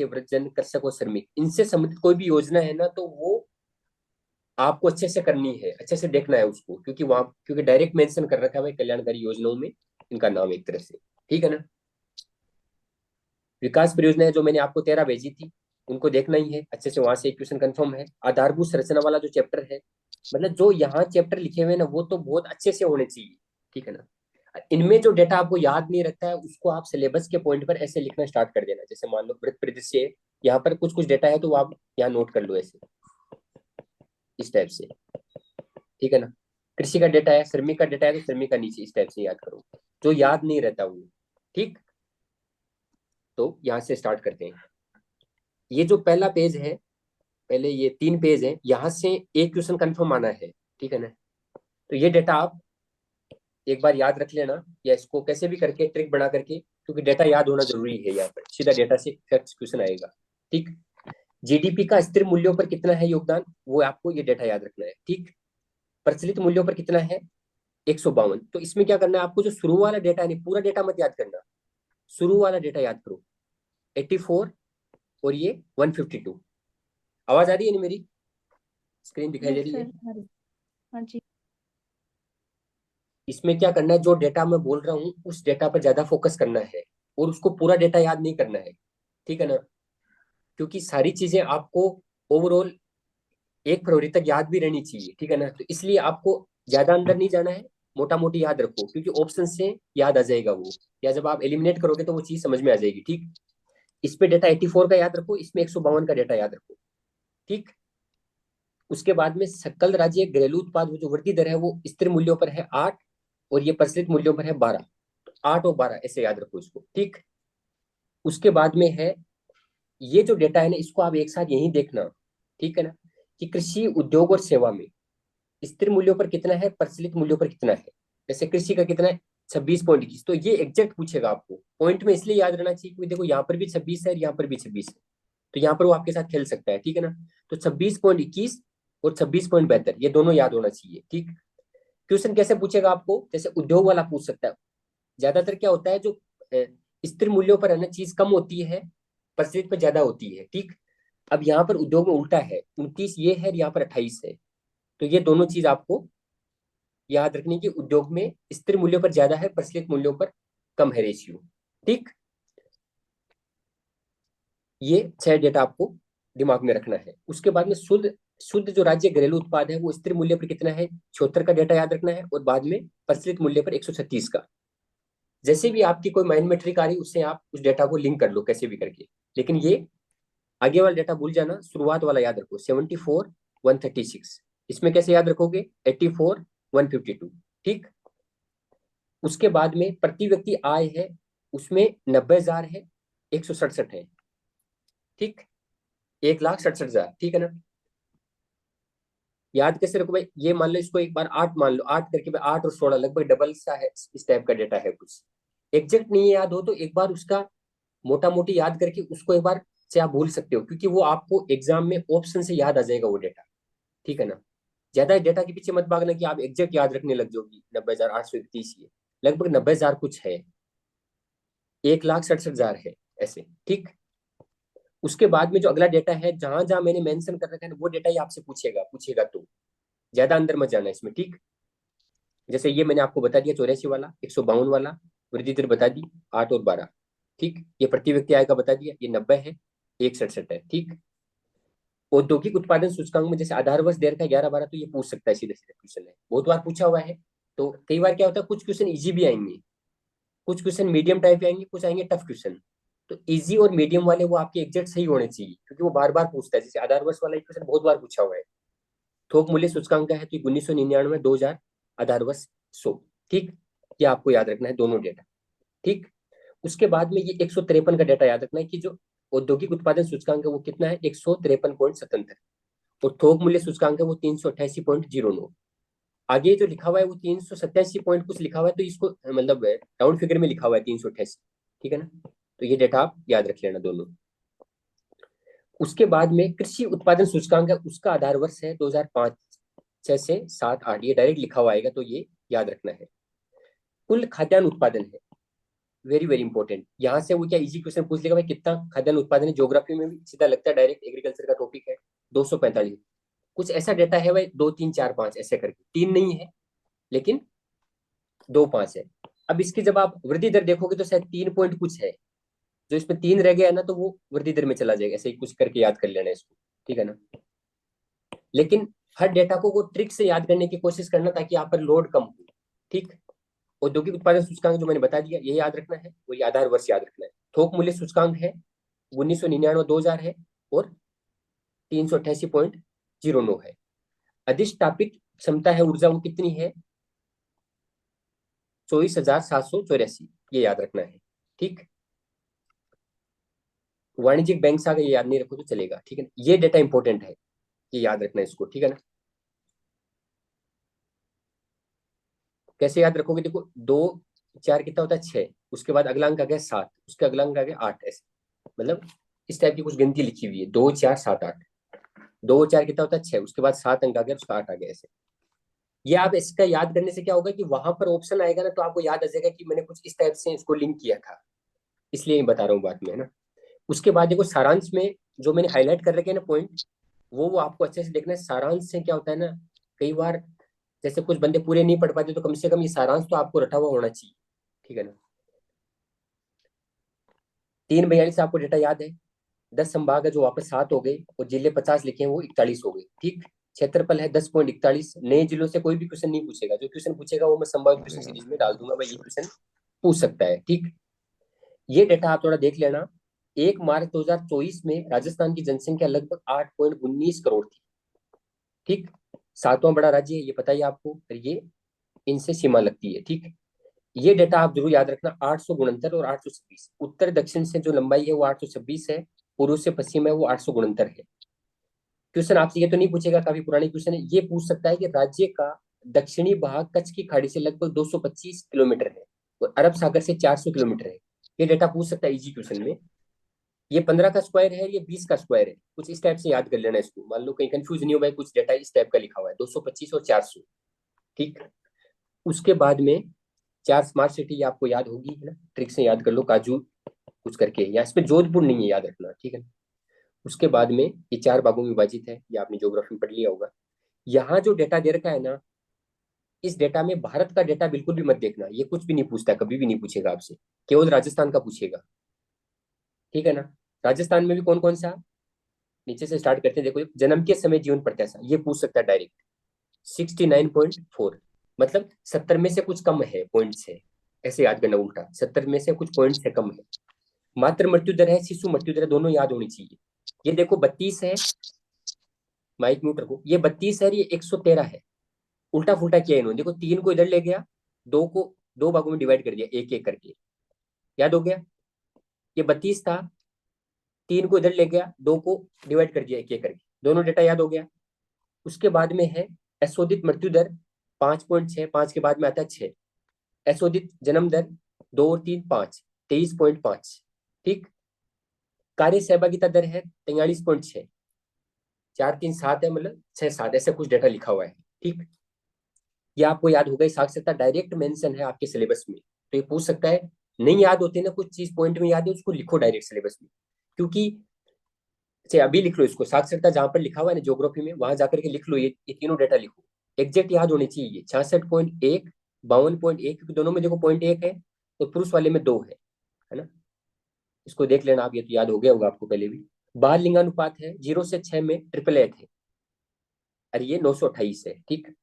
वृद्धजन, कृषक और श्रमिक, इनसे संबंधित कोई भी योजना है ना, तो वो आपको अच्छे से करनी है, अच्छे से देखना है उसको, क्योंकि वहां, क्योंकि डायरेक्ट मेंशन कर रखा है भाई कल्याणकारी योजनाओं में इनका नाम एक तरह से। ठीक है ना। विकास परियोजनाएं जो मैंने आपको 13 भेजी थी, उनको देखना ही है अच्छे से, वहां से एक क्वेश्चन कंफर्म है। आधारभूत संरचना वाला जो चैप्टर है, मतलब जो यहाँ चैप्टर लिखे हुए हैं ना, वो तो बहुत अच्छे से होने चाहिए। ठीक है ना। इनमें जो डेटा आपको याद नहीं रखता है, उसको आप सिलेबस के पॉइंट पर ऐसे लिखना स्टार्ट कर देना। जैसे मान लो वृत्त परिदृश्य है, यहाँ पर कुछ कुछ डेटा है, तो आप यहाँ नोट कर लो ऐसे, इस टाइप से। ठीक है ना। कृषि का डेटा है, श्रमिक का डेटा है, तो श्रमिक का नीचे इस टाइप से याद करो, जो याद नहीं रहता वो। ठीक। तो यहाँ से स्टार्ट करते हैं। ये जो पहला पेज है, पहले ये 3 पेज है, यहाँ से एक क्वेश्चन कंफर्म आना है। ठीक है ना। तो ये डेटा आप एक बार याद रख लेना, या इसको कैसे भी करके ट्रिक बना करके, क्योंकि डेटा याद होना जरूरी है। यहाँ पर सीधा डेटा से क्वेश्चन आएगा। ठीक। जीडीपी का स्थिर मूल्यों पर कितना है योगदान, वो आपको ये डेटा याद रखना है। ठीक। प्रचलित मूल्यों पर कितना है, 152। तो इसमें क्या करना है आपको, जो शुरू वाला डेटा है, नहीं पूरा डेटा मत याद करना, शुरू वाला डेटा याद करो। 84 और ये 152। आवाज आ रही है नहीं मेरी, स्क्रीन दिखाई दे यस रही है। सर। हाँ जी। इसमें क्या करना है, जो डेटा मैं बोल रहा हूँ उस डेटा पर ज्यादा फोकस करना है, और उसको पूरा डेटा याद नहीं करना है। ठीक है ना। क्योंकि सारी चीजें आपको ओवरऑल 1 फरवरी तक याद भी रहनी चाहिए। ठीक है ना। तो इसलिए आपको ज्यादा अंदर नहीं जाना है, मोटा मोटी याद रखो, क्योंकि ऑप्शन से याद आ जाएगा वो, या जब आप एलिमिनेट करोगे तो वो चीज समझ में आ जाएगी। ठीक। इस पे डेटा 84 का याद रखो, इसमें 152 का डेटा याद रखो। ठीक। उसके बाद में सकल राज्य घरेलू उत्पाद, वो जो वृद्धि दर है, वो स्थिर मूल्यों पर है 8, और ये प्रचलित मूल्यों पर है 12। 8 और 12 ऐसे याद रखो इसको। ठीक। उसके बाद में है, ये जो डेटा है ना, इसको आप एक साथ यही देखना। ठीक है ना। कि कृषि उद्योग और सेवा में स्थिर मूल्यों पर कितना है, प्रचलित मूल्यों पर कितना है। जैसे कृषि का कितना है, 26.21। तो ये एग्जैक्ट पूछेगा आपको पॉइंट में, इसलिए याद रहना चाहिए क्योंकि देखो यहाँ पर भी 26 है, यहाँ पर भी 26 है, तो यहाँ पर वो आपके साथ खेल सकता है। ठीक है ना। तो 26.21 और 26.72 ये दोनों याद होना चाहिए। ठीक। क्वेश्चन कैसे पूछेगा आपको, जैसे उद्योग वाला पूछ सकता है। ज्यादातर क्या होता है, जो स्थिर मूल्यों पर है ना, चीज कम होती है, प्रचलित पर ज्यादा होती है। ठीक। अब यहाँ पर उद्योग में उल्टा है, 29 ये है, यहाँ पर 28 है। तो ये दोनों चीज आपको याद रखने की, उद्योग में स्थिर मूल्यों पर ज्यादा है, प्रचलित मूल्यों पर कम है रेशियो। ठीक। ये 6 डेटा आपको दिमाग में रखना है। उसके बाद में शुद्ध शुद्ध जो राज्य घरेलू उत्पाद है, वो स्थिर मूल्य पर कितना है, 76 का डेटा याद रखना है, और बाद में प्रचलित मूल्य पर 136 का। जैसे भी आपकी कोई माइंड मेट्रिक आ रही, उससे आप उस डेटा को लिंक कर लो कैसे भी करके। लेकिन ये आगे वाला डेटा भूल जाना, शुरुआत वाला याद रखो, 74 136। इसमें कैसे याद रखोगे, 84 152। ठीक। उसके बाद में प्रति व्यक्ति आय है, उसमें 90,000 है, 167 है। ठीक। 1,67,000। ठीक है ना। याद कैसे रखो भाई, ये मान लो इसको एक बार 8 मान लो, 8 करके भाई 8 और 16 लगभग डबल सा है, इस टाइप का डेटा है कुछ। एग्जैक्ट नहीं याद हो तो एक बार उसका मोटा मोटी याद करके उसको एक बार से आप भूल सकते हो, क्योंकि वो आपको एग्जाम में ऑप्शन से याद आ जाएगा वो डेटा। ठीक है ना। ज्यादा डेटा के पीछे मत भागना कि आप एग्जैक्ट याद रखने लग जाओगी, 90,831 ये लगभग 90,000 कुछ है, 1,67,000 है ऐसे। ठीक। उसके बाद में जो अगला डेटा है, जहां जहां मैंने मेंशन कर रखा है वो डेटा ही आपसे पूछेगा पूछेगा, तो ज्यादा अंदर मत जाना इसमें। ठीक। जैसे ये मैंने आपको बता दिया 84 वाला, 152 वाला, वृद्धि दर बता दी 8 और 12। ठीक। ये प्रति व्यक्ति आय का बता दिया, ये 90 है, 167 है। ठीक। औद्योगिक उत्पादन सूचकांक में जैसे आधार वर्ष देर का 11-12, तो ये पूछ सकता है, सीधे सीधे क्वेश्चन है, बहुत बार पूछा हुआ है। तो कई बार क्या होता है, कुछ क्वेश्चन इजी भी आएंगे, कुछ क्वेश्चन मीडियम टाइप आएंगे, कुछ आएंगे टफ क्वेश्चन। तो इजी और मीडियम वाले वो आपके एग्जैक्ट सही होने चाहिए, क्योंकि वो बार बार पूछता है। जैसे आधार वर्ष वाला क्वेश्चन बहुत बार पूछा हुआ है। थोक मूल्य सूचकांक का है, तो 1999, 2000 आधार वर्ष 100। ठीक। ये आपको याद रखना है दोनों डेटा। ठीक। उसके बाद में ये 153 का डेटा याद रखना है, कि जो औद्योगिक उत्पादन सूचकांक है वो कितना है, 153.77, और थोक मूल्य सूचकांक है वो 388.09। आगे जो लिखा हुआ है वो 387 पॉइंट कुछ लिखा हुआ है, तो इसको मतलब राउंड फिगर में लिखा हुआ है 388। ठीक है ना। तो ये डेटा आप याद रख लेना दोनों। उसके बाद में कृषि उत्पादन सूचकांक है, उसका आधार वर्ष है 2005, 6 से 7 8, ये डायरेक्ट लिखा हुआ आएगा, तो ये याद रखना है। कुल खाद्यान्न उत्पादन है, वेरी वेरी इंपॉर्टेंट। यहाँ से वो क्या इजी क्वेश्चन पूछ लेगा भाई कितना खाद्यान्न उत्पादन है, ज्योग्राफी में भी सीधा लगता है डायरेक्ट, एग्रीकल्चर का टॉपिक है। 245 कुछ ऐसा डेटा है भाई, 2 3 4 5 ऐसे करके, तीन नहीं है लेकिन 2 5 है। अब इसकी जब आप वृद्धि दर देखोगे तो शायद 3 पॉइंट कुछ है, जो इसमें 3 रह गया है ना तो वो वृद्धि दर में चला जाएगा, ऐसे ही कुछ करके याद कर लेना इसको, ठीक है ना। लेकिन हर डेटा को वो ट्रिक से याद करने की कोशिश करना ताकि यहाँ पर लोड कम हो, ठीक। औद्योगिक उत्पादन सूचकांक जो मैंने बता दिया ये याद रखना है, वही आधार वर्ष याद रखना है। थोक मूल्य सूचकांक है 1999 2000 है और 388.09 है। अधिष्ठापित क्षमता है ऊर्जा वो कितनी है, 24,784, ये याद रखना है, ठीक। वाणिज्यिक बैंक से अगर ये याद नहीं रखो तो चलेगा, ठीक है ना। ये डेटा इंपॉर्टेंट है, ये याद रखना है इसको, ठीक है ना। कैसे याद रखोगे, देखो 2 4 कितना होता है 6, उसके बाद अगला अंक आ गया 7, उसके अगला अंक आ गया 8, ऐसे मतलब इस टाइप की कुछ गिनती लिखी हुई है, 2 4 7 8। 2 4 कितना होता है 6, उसके बाद 7 अंक आ गया, उसका 8 आ गया, ऐसे। ये आप इसका याद करने से क्या होगा कि वहां पर ऑप्शन आएगा ना तो आपको याद आ जाएगा कि मैंने कुछ इस टाइप से इसको लिंक किया था, इसलिए बता रहा हूँ बात में, है ना। उसके बाद देखो सारांश में जो मैंने हाईलाइट कर रखे हैं ना पॉइंट, वो आपको अच्छे से देखना है। सारांश से क्या होता है ना, कई बार जैसे कुछ बंदे पूरे नहीं पढ़ पाते तो कम से कम ये सारांश तो आपको रटा हुआ होना चाहिए, ठीक है ना। 342 आपको डेटा याद है, 10 संभाग है जो वापस 7 हो गए, और जिले 50 लिखे हैं वो 41 हो गए, ठीक। क्षेत्रफल है 10.41। नए जिलों से कोई भी क्वेश्चन नहीं पूछेगा, जो क्वेश्चन पूछेगा वो मैं संभावित क्वेश्चन सीरीज में डाल दूंगा, भाई ये क्वेश्चन पूछ सकता है, ठीक। ये डेटा आप थोड़ा देख लेना। 1 मार्च 2024 में राजस्थान की जनसंख्या लगभग 8.19 करोड़ थी, ठीक। सातवां बड़ा राज्य है ये पता ही आपको, और ये इनसे सीमा लगती है, ठीक। ये डेटा आप जरूर याद रखना, 869 और 826। उत्तर दक्षिण से जो लंबाई है वो 826 है, पूर्व से पश्चिम है वो 869 है। क्वेश्चन आपसे ये तो नहीं पूछेगा, काफी पुरानी क्वेश्चन है, ये पूछ सकता है कि राज्य का दक्षिणी भाग कच्छ की खाड़ी से लगभग 225 किलोमीटर है और अरब सागर से 400 किलोमीटर है। ये डेटा पूछ सकता है इजी क्वेश्चन में। ये 15 का स्क्वायर है, ये 20 का स्क्वायर है, कुछ इस टाइप से याद कर लेना इसको, मान लो कहीं कंफ्यूज नहीं हो भाई, कुछ डेटा इस टाइप का लिखा हुआ है 225 और 400, ठीक। उसके बाद में 4 स्मार्ट सिटी आपको याद होगी, है ना, ट्रिक से याद कर लो, काजू कुछ करके, या इसमें जोधपुर नहीं है, याद रखना, ठीक है। उसके बाद में ये 4 भागों में विभाजित है, ये आपने ज्योग्राफी में पढ़ लिया होगा। यहाँ जो डेटा दे रखा है ना, इस डेटा में भारत का डेटा बिल्कुल भी मत देखना, ये कुछ भी नहीं पूछता, कभी भी नहीं पूछेगा आपसे, केवल राजस्थान का पूछेगा, ठीक है ना। राजस्थान में भी कौन कौन सा, नीचे से स्टार्ट करते हैं, देखो जन्म के समय जीवन प्रत्याशा ये पूछ सकता है डायरेक्ट, 69.4, मतलब 70 में से कुछ कम है पॉइंट से, ऐसे याद करना उल्टा, 70 में से कुछ पॉइंट से कम है। मातृ मृत्यु दर है, शिशु मृत्यु दर है, दोनों याद होनी चाहिए। ये देखो 32 है, माइक म्यूट रखो, ये 32 है, ये 113 है। उल्टा फुल्टा किया इन्होंने, देखो 3 को इधर ले गया, 2 को 2 भागों में डिवाइड कर दिया, एक एक करके, याद हो गया। ये 32 था, 3 को इधर ले गया, 2 को डिवाइड कर दिया एक एक करके, दोनों डेटा याद हो गया। उसके बाद में है एशोदित मृत्यु दर 5.6, 5 के बाद में आता है 6। एशोदित जन्म दर 2 और 3 5, 23.5, ठीक। कार्य सहभागिता दर है 43.6, 4 3 7 है, मतलब 6 7 ऐसे कुछ डेटा लिखा हुआ है, ठीक। ये आपको याद होगा, साक्षरता डायरेक्ट मेंशन है आपके सिलेबस में, तो ये पूछ सकता है। नहीं याद होती ना कुछ चीज पॉइंट में याद है, उसको लिखो डायरेक्ट सिलेबस में, क्योंकि चाहे अभी लिख लो इसको, साक्षरता जहां पर लिखा हुआ है ना ज्योग्राफी में, वहां जाकर के लिख लो, ये तीनों डेटा लिखो, एग्जैक्ट याद होनी चाहिए। 66.1, 52.1, क्योंकि दोनों में देखो पॉइंट 1 है और पुरुष वाले में 2 है ना। इसको देख लेना आप, ये तो याद हो गया होगा आपको पहले भी। बाल लिंगानुपात है 0 से 6 में 888 है, और ये 928 है, ठीक।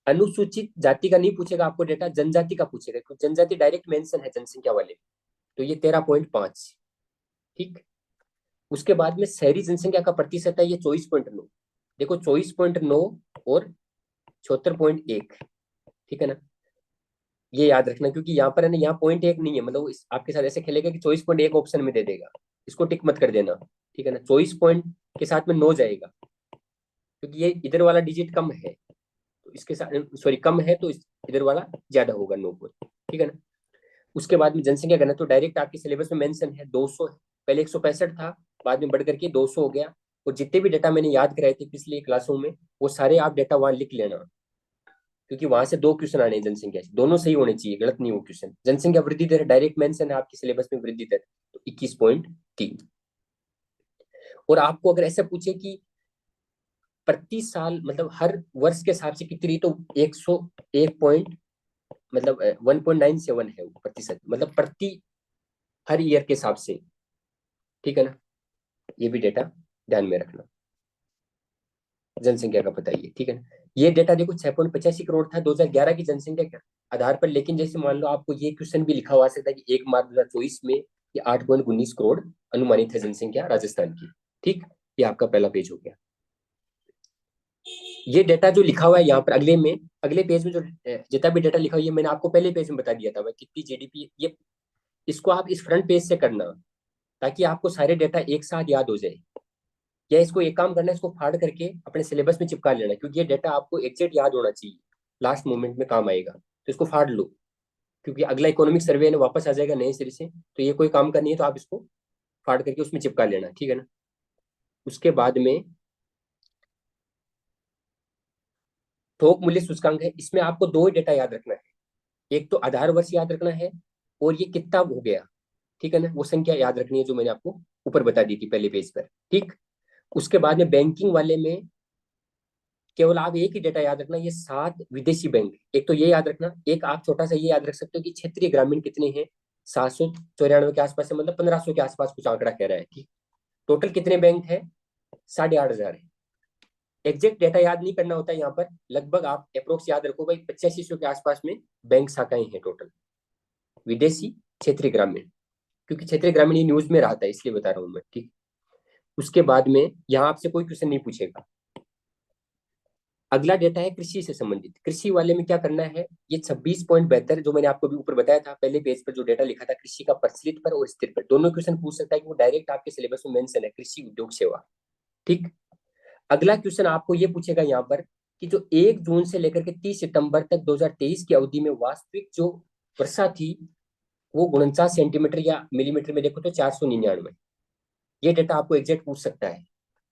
अनुसूचित जाति का नहीं पूछेगा आपको डेटा, जनजाति का पूछेगा, क्योंकि जनजाति डायरेक्ट मेंशन है जनसंख्या वाले, तो ये 13.5, ठीक। उसके बाद में शहरी जनसंख्या का प्रतिशत है ये 24.9, देखो 24.9 और 76.1, ठीक है ना। ये याद रखना, क्योंकि यहाँ पर है ना, यहाँ पॉइंट 1 नहीं है, मतलब आपके साथ ऐसे खेलेगा कि 24.1 ऑप्शन में दे देगा, इसको टिक मत कर देना, ठीक है ना। 24 पॉइंट के साथ में 9 जाएगा, क्योंकि ये इधर वाला डिजिट कम है, तो इसके साथ सॉरी कम है, तो इधर वाला ज्यादा होगा 9 पॉइंट, ठीक है ना। उसके बाद में जनसंख्या गणना तो डायरेक्ट आपके सिलेबस में मेंशन है, 200 है, पहले 165 था, बाद में बढ़ करके 200 हो गया। और जितने भी डेटा मैंने याद कराए थे पिछली क्लासों में, वो सारे आप डेटा वहां लिख लेना, क्योंकि वहां से दो क्वेश्चन आने हैं जनसंख्या से, दोनों सही होने चाहिए, गलत नहीं हो क्वेश्चन। जनसंख्या वृद्धि दर डायरेक्ट मेंशन है आपके सिलेबस में, वृद्धि दर तो 21.3। और आपको अगर ऐसा पूछे कि प्रति साल मतलब हर वर्ष के हिसाब से कितनी, तो 101 पॉइंट मतलब 1.97 है वो प्रतिशत, मतलब प्रति हर ईयर के हिसाब से, ठीक है ना। ये भी डेटा ध्यान में रखना, जनसंख्या का बताइए, ठीक है ना। ये डेटा देखो 6.85 करोड़ था 2011 की जनसंख्या के आधार पर, लेकिन जैसे मान लो आपको ये क्वेश्चन भी लिखा हुआ सकता है कि 1 मार्च 2024 में ये 8.19 करोड़ अनुमानित है जनसंख्या राजस्थान की, ठीक। ये आपका पहला पेज हो गया। ये डेटा जो लिखा हुआ है यहाँ पर अगले में, अगले पेज में जो जितना भी डेटा लिखा हुआ है, ये मैंने आपको पहले पेज में बता दिया था भाई कितनी जीडीपी, ये इसको आप इस फ्रंट पेज से करना, ताकि आपको सारे डेटा एक साथ याद हो जाए। या इसको एक काम करना है, इसको फाड़ करके अपने सिलेबस में चिपका लेना, क्योंकि ये डेटा आपको एग्जैक्ट याद होना चाहिए, लास्ट मोमेंट में काम आएगा। तो इसको फाड़ लो, क्योंकि अगला इकोनॉमिक सर्वे वापस आ जाएगा नए सिरे से, तो ये कोई काम का नहीं है, तो आप इसको फाड़ करके उसमें चिपका लेना, ठीक है ना। उसके बाद में थोक मूल्य सूचकांक है, इसमें आपको दो ही डेटा याद रखना है, एक तो आधार वर्ष याद रखना है, और ये कितना हो गया, ठीक है ना, वो संख्या याद रखनी है जो मैंने आपको ऊपर बता दी थी पहले पेज पर, ठीक। उसके बाद में बैंकिंग वाले में केवल आप एक ही डेटा याद रखना, ये 7 विदेशी बैंक, एक तो ये याद रखना, एक आप छोटा सा ये याद रख सकते हो कि क्षेत्रीय ग्रामीण कितने हैं, 794 के आसपास है, मतलब 1500 के आसपास कुछ आंकड़ा कह रहा है, ठीक। टोटल कितने बैंक है, 8,500 है। एग्जैक्ट डेटा याद नहीं करना होता है यहाँ पर, लगभग आप अप्रोक्स याद रखो भाई 8500 के आसपास में बैंक शाखाएं हैं टोटल, विदेशी क्षेत्रीय ग्रामीण, क्योंकि क्षेत्रीय ग्रामीण ये न्यूज में रहा था इसलिए बता रहा हूँ मैं, ठीक। उसके बाद में यहाँ आपसे कोई क्वेश्चन नहीं पूछेगा। अगला डेटा है कृषि से संबंधित, कृषि वाले में क्या करना है, ये 26.72 जो मैंने आपको भी ऊपर बताया था पहले पेज पर, जो डेटा लिखा था कृषि का प्रचलित पर और स्थिर पर, दोनों क्वेश्चन पूछ सकता है कि वो डायरेक्ट आपके सिलेबस में मेंशन है, कृषि उद्योग सेवा, ठीक। अगला क्वेश्चन आपको ये पूछेगा यहाँ पर कि जो 1 जून से लेकर के 30 सितंबर तक 2023 की अवधि में वास्तविक जो वर्षा थी, वो 49 सेंटीमीटर, या मिलीमीटर में देखो तो 499, ये डेटा आपको एग्जैक्ट पूछ सकता है।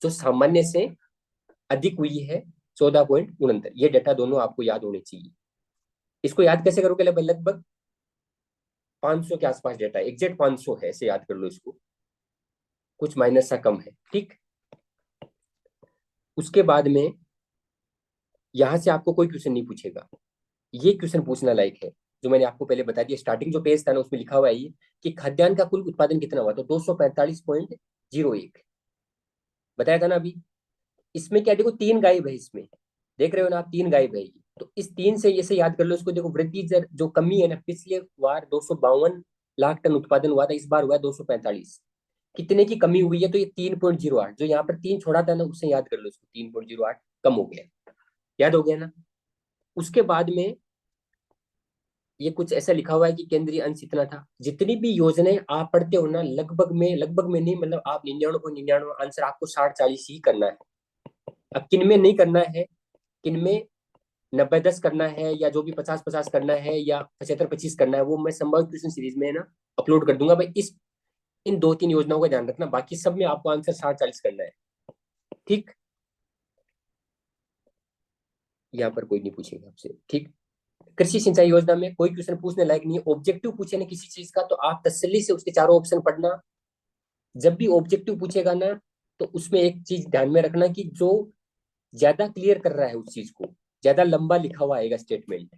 जो सामान्य से अधिक हुई है 14.69, ये डेटा दोनों आपको याद होने चाहिए। इसको याद कैसे करोगे, लगभग 500 के आसपास डेटा, एग्जैक्ट 500 है, ऐसे याद कर लो इसको, कुछ माइनस सा कम है, ठीक। उसके बाद में यहां से आपको कोई क्वेश्चन नहीं पूछेगा, ये क्वेश्चन पूछना लायक है, जो मैंने आपको पहले बता दिया, स्टार्टिंग जो पेज था ना उसमें लिखा हुआ है ये कि खाद्यान्न का कुल उत्पादन कितना हुआ, तो 245.01 बताया था ना अभी। इसमें क्या देखो, 3 गायब है इसमें, देख रहे हो ना आप, 3 गायब है ये, तो इस 3 से ये से याद कर लो इसको, देखो वृद्धि दर जो कमी है ना, पिछले बार 252 लाख टन उत्पादन हुआ था, इस बार हुआ है 245, कितने की कमी हुई है, तो ये 3.08, जो यहाँ पर 3 छोड़ा था ना उससे याद कर लो इसको, 3.08 कम हो गया, याद हो गया ना। उसके बाद में ये कुछ ऐसा लिखा हुआ है कि केंद्रीय अंश इतना था, जितनी भी योजनाएं आप पढ़ते हो ना, लगभग में नहीं, मतलब आप 99.99 आंसर आपको 60-40 ही करना है। अब किन में नहीं करना है, किन में 90-10 करना है, या जो भी 50-50 करना है, या 75-25 करना है, वो मैं संभावित क्वेश्चन सीरीज में ना अपलोड कर दूंगा भाई। इस इन 2-3 योजनाओं का ध्यान रखना, बाकी सब में आपको आंसर 60-40 करना है, ठीक। यहाँ पर कोई नहीं पूछेगा आपसे, ठीक। कृषि सिंचाई योजना में कोई क्वेश्चन पूछने लायक नहीं है, ऑब्जेक्टिव पूछे ना किसी चीज का तो आप तसल्ली से उसके चारों ऑप्शन पढ़ना। जब भी ऑब्जेक्टिव पूछेगा ना, तो उसमें एक चीज ध्यान में रखना कि जो ज्यादा क्लियर कर रहा है उस चीज को, ज्यादा लंबा लिखा हुआ आएगा स्टेटमेंट,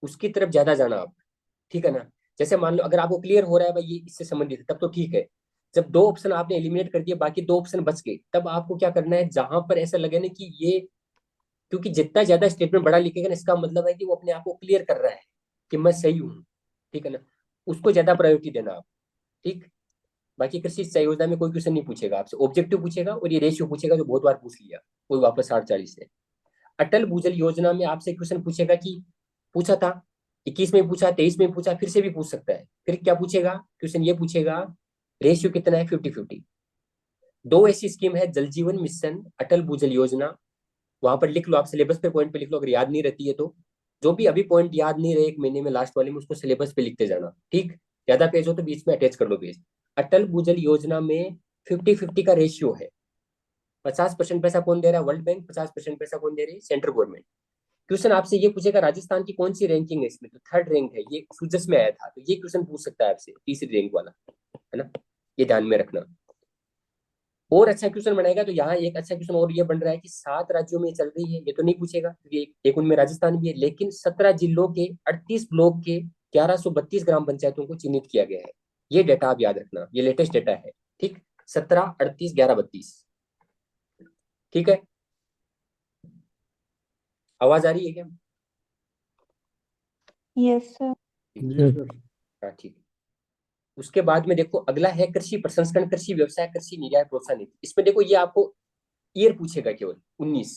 उसकी तरफ ज्यादा जाना आप, ठीक है ना। जैसे मान लो अगर आपको क्लियर हो रहा है भाई ये इससे संबंधित है, तब तो ठीक है। जब 2 ऑप्शन आपने एलिमिनेट कर दिए, बाकी 2 ऑप्शन बच गए, तब आपको क्या करना है, जहां पर ऐसा लगे ना कि ये, क्योंकि जितना ज्यादा स्टेटमेंट बड़ा लिखेगा ना, इसका मतलब है कि वो अपने आप को क्लियर कर रहा है कि मैं सही हूँ, ठीक है ना, उसको ज्यादा प्रायोरिटी देना आप, ठीक। बाकी कृषि सिंचाई योजना में कोई क्वेश्चन नहीं पूछेगा आपसे, ऑब्जेक्टिव पूछेगा और ये रेशियो पूछेगा जो बहुत बार पूछ लिया, कोई वापस 60-40 है। अटल भूजल योजना में आपसे क्वेश्चन पूछेगा कि, पूछा था 21 में पूछा, 23 में पूछा, फिर से भी पूछ सकता है, फिर क्या पूछेगा क्वेश्चन, ये पूछेगा रेशियो कितना है, 50-50। दो ऐसी स्कीम है, जल जीवन मिशन, अटल भूजल योजना, वहां पर लिख लो आप, सिलेबस पे पॉइंट पे लिख लो, अगर याद नहीं रहती है तो। जो भी अभी पॉइंट याद नहीं रहे 1 महीने में लास्ट वाले में, उसको सिलेबस पे लिखते जाना, ठीक। ज्यादा पेज हो तो बीच में अटैच कर दो पेज। अटल भूजल योजना में 50-50 का रेशियो है, 50% पैसा कौन दे रहा है, वर्ल्ड बैंक, 50% पैसा कौन दे रही है, सेंट्रल गवर्नमेंट। क्वेश्चन आपसे ये पूछेगा राजस्थान की कौन सी रैंकिंग है इसमें, तो थर्ड रैंक है, ये सूजस में आया था, तो ये क्वेश्चन पूछ सकता है आपसे, तीसरी रैंक वाला, है ना, ये ध्यान में रखना। और अच्छा क्वेश्चन बनाएगा तो यहाँ एक अच्छा क्वेश्चन और ये बन रहा है कि 7 राज्यों में ये चल रही है, ये तो नहीं पूछेगा क्योंकि एक उनमें राजस्थान भी है, लेकिन 17 जिलों के 38 ब्लॉक के 1132 ग्राम पंचायतों को चिन्हित किया गया है। ये डेटा आप याद रखना, ये लेटेस्ट डेटा है, ठीक, 17, 38, 11, 32, ठीक है। आवाज आ रही है क्या? Yes sir. जी सर। हाँ ठीक है। उसके बाद में देखो अगला है कृषि प्रसंस्करण, कृषि व्यवसाय, कृषि निर्यात प्रोत्साहन नीति। इसमें देखो ये आपको ईयर पूछेगा केवल 19,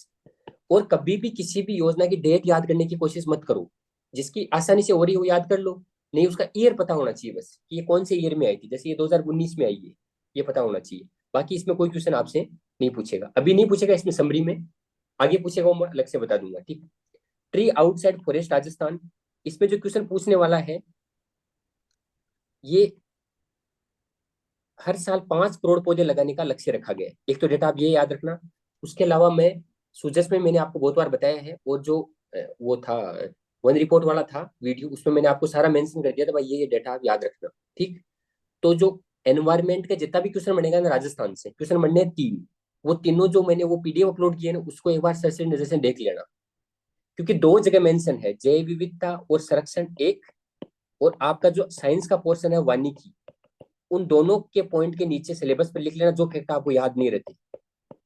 और कभी भी किसी भी योजना की डेट याद करने की कोशिश मत करो, जिसकी आसानी से हो रही हो याद कर लो, नहीं उसका ईयर पता होना चाहिए बस कि ये कौन से ईयर में आई थी, जैसे ये 2019 में आई है, ये पता होना चाहिए। बाकी इसमें कोई क्वेश्चन आपसे नहीं पूछेगा, अभी नहीं पूछेगा इसमें समरी में, आगे पूछेगा वो मैं अलग से बता दूंगा, ठीक। ट्री आउटसाइड फॉरेस्ट राजस्थान, इसमें जो क्वेश्चन पूछने वाला है ये हर साल 5 करोड़ पौधे लगाने का लक्ष्य रखा गया है, एक तो डेटा आप ये याद रखना। उसके अलावा मैं सुजस में मैंने आपको बहुत बार बताया है, और जो वो था वन रिपोर्ट वाला था वीडियो, उसमें मैंने आपको सारा मेंशन कर दिया था भाई, ये डेटा आप याद रखना, ठीक। तो जो एनवायरमेंट का जितना भी क्वेश्चन बनेगा ना राजस्थान से, क्वेश्चन बनने हैं 3, वो तीनों जो मैंने वो पीडीएफ अपलोड किए ना, उसको एक बार सर से नजर से देख लेना, क्योंकि 2 जगह मेंशन है, जैव विविधता और संरक्षण एक, और आपका जो साइंस का पोर्शन है वानिकी, उन दोनों के पॉइंट के नीचे सिलेबस पर लिख लेना जो फैक्ट आपको याद नहीं रहती,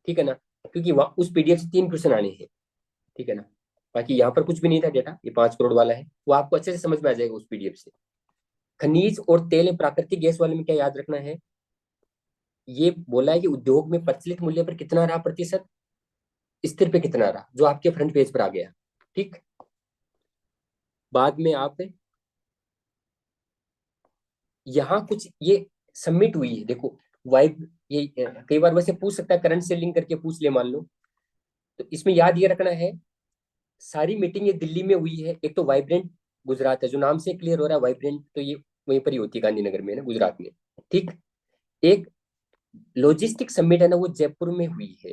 ठीक है ना, क्योंकि उस पीडीएफ से 3 क्वेश्चन आने हैं, ठीक है ना। बाकी यहाँ पर कुछ भी नहीं था डेटा, ये 5 करोड़ वाला है, वो आपको अच्छे से समझ में आ जाएगा उस पीडीएफ से। खनिज और तेल प्राकृतिक गैस वाले में क्या याद रखना है, ये बोला है कि उद्योग में प्रचलित मूल्य पर कितना रहा प्रतिशत, स्थिर पे कितना रहा, जो आपके फ्रंट पेज पर आ गया, ठीक। बाद में आप यहाँ कुछ ये सबमिट हुई है देखो, वाइब ये कई बार वैसे पूछ सकता है, करंट से लिंक करके पूछ ले मान लो, तो इसमें याद ये रखना है सारी मीटिंग ये दिल्ली में हुई है। एक तो वाइब्रेंट गुजरात है, जो नाम से क्लियर हो रहा है वाइब्रेंट, तो ये वहीं पर ही होती है गांधीनगर में ना, गुजरात में, ठीक। एक लॉजिस्टिक समिट है ना, वो जयपुर में हुई है,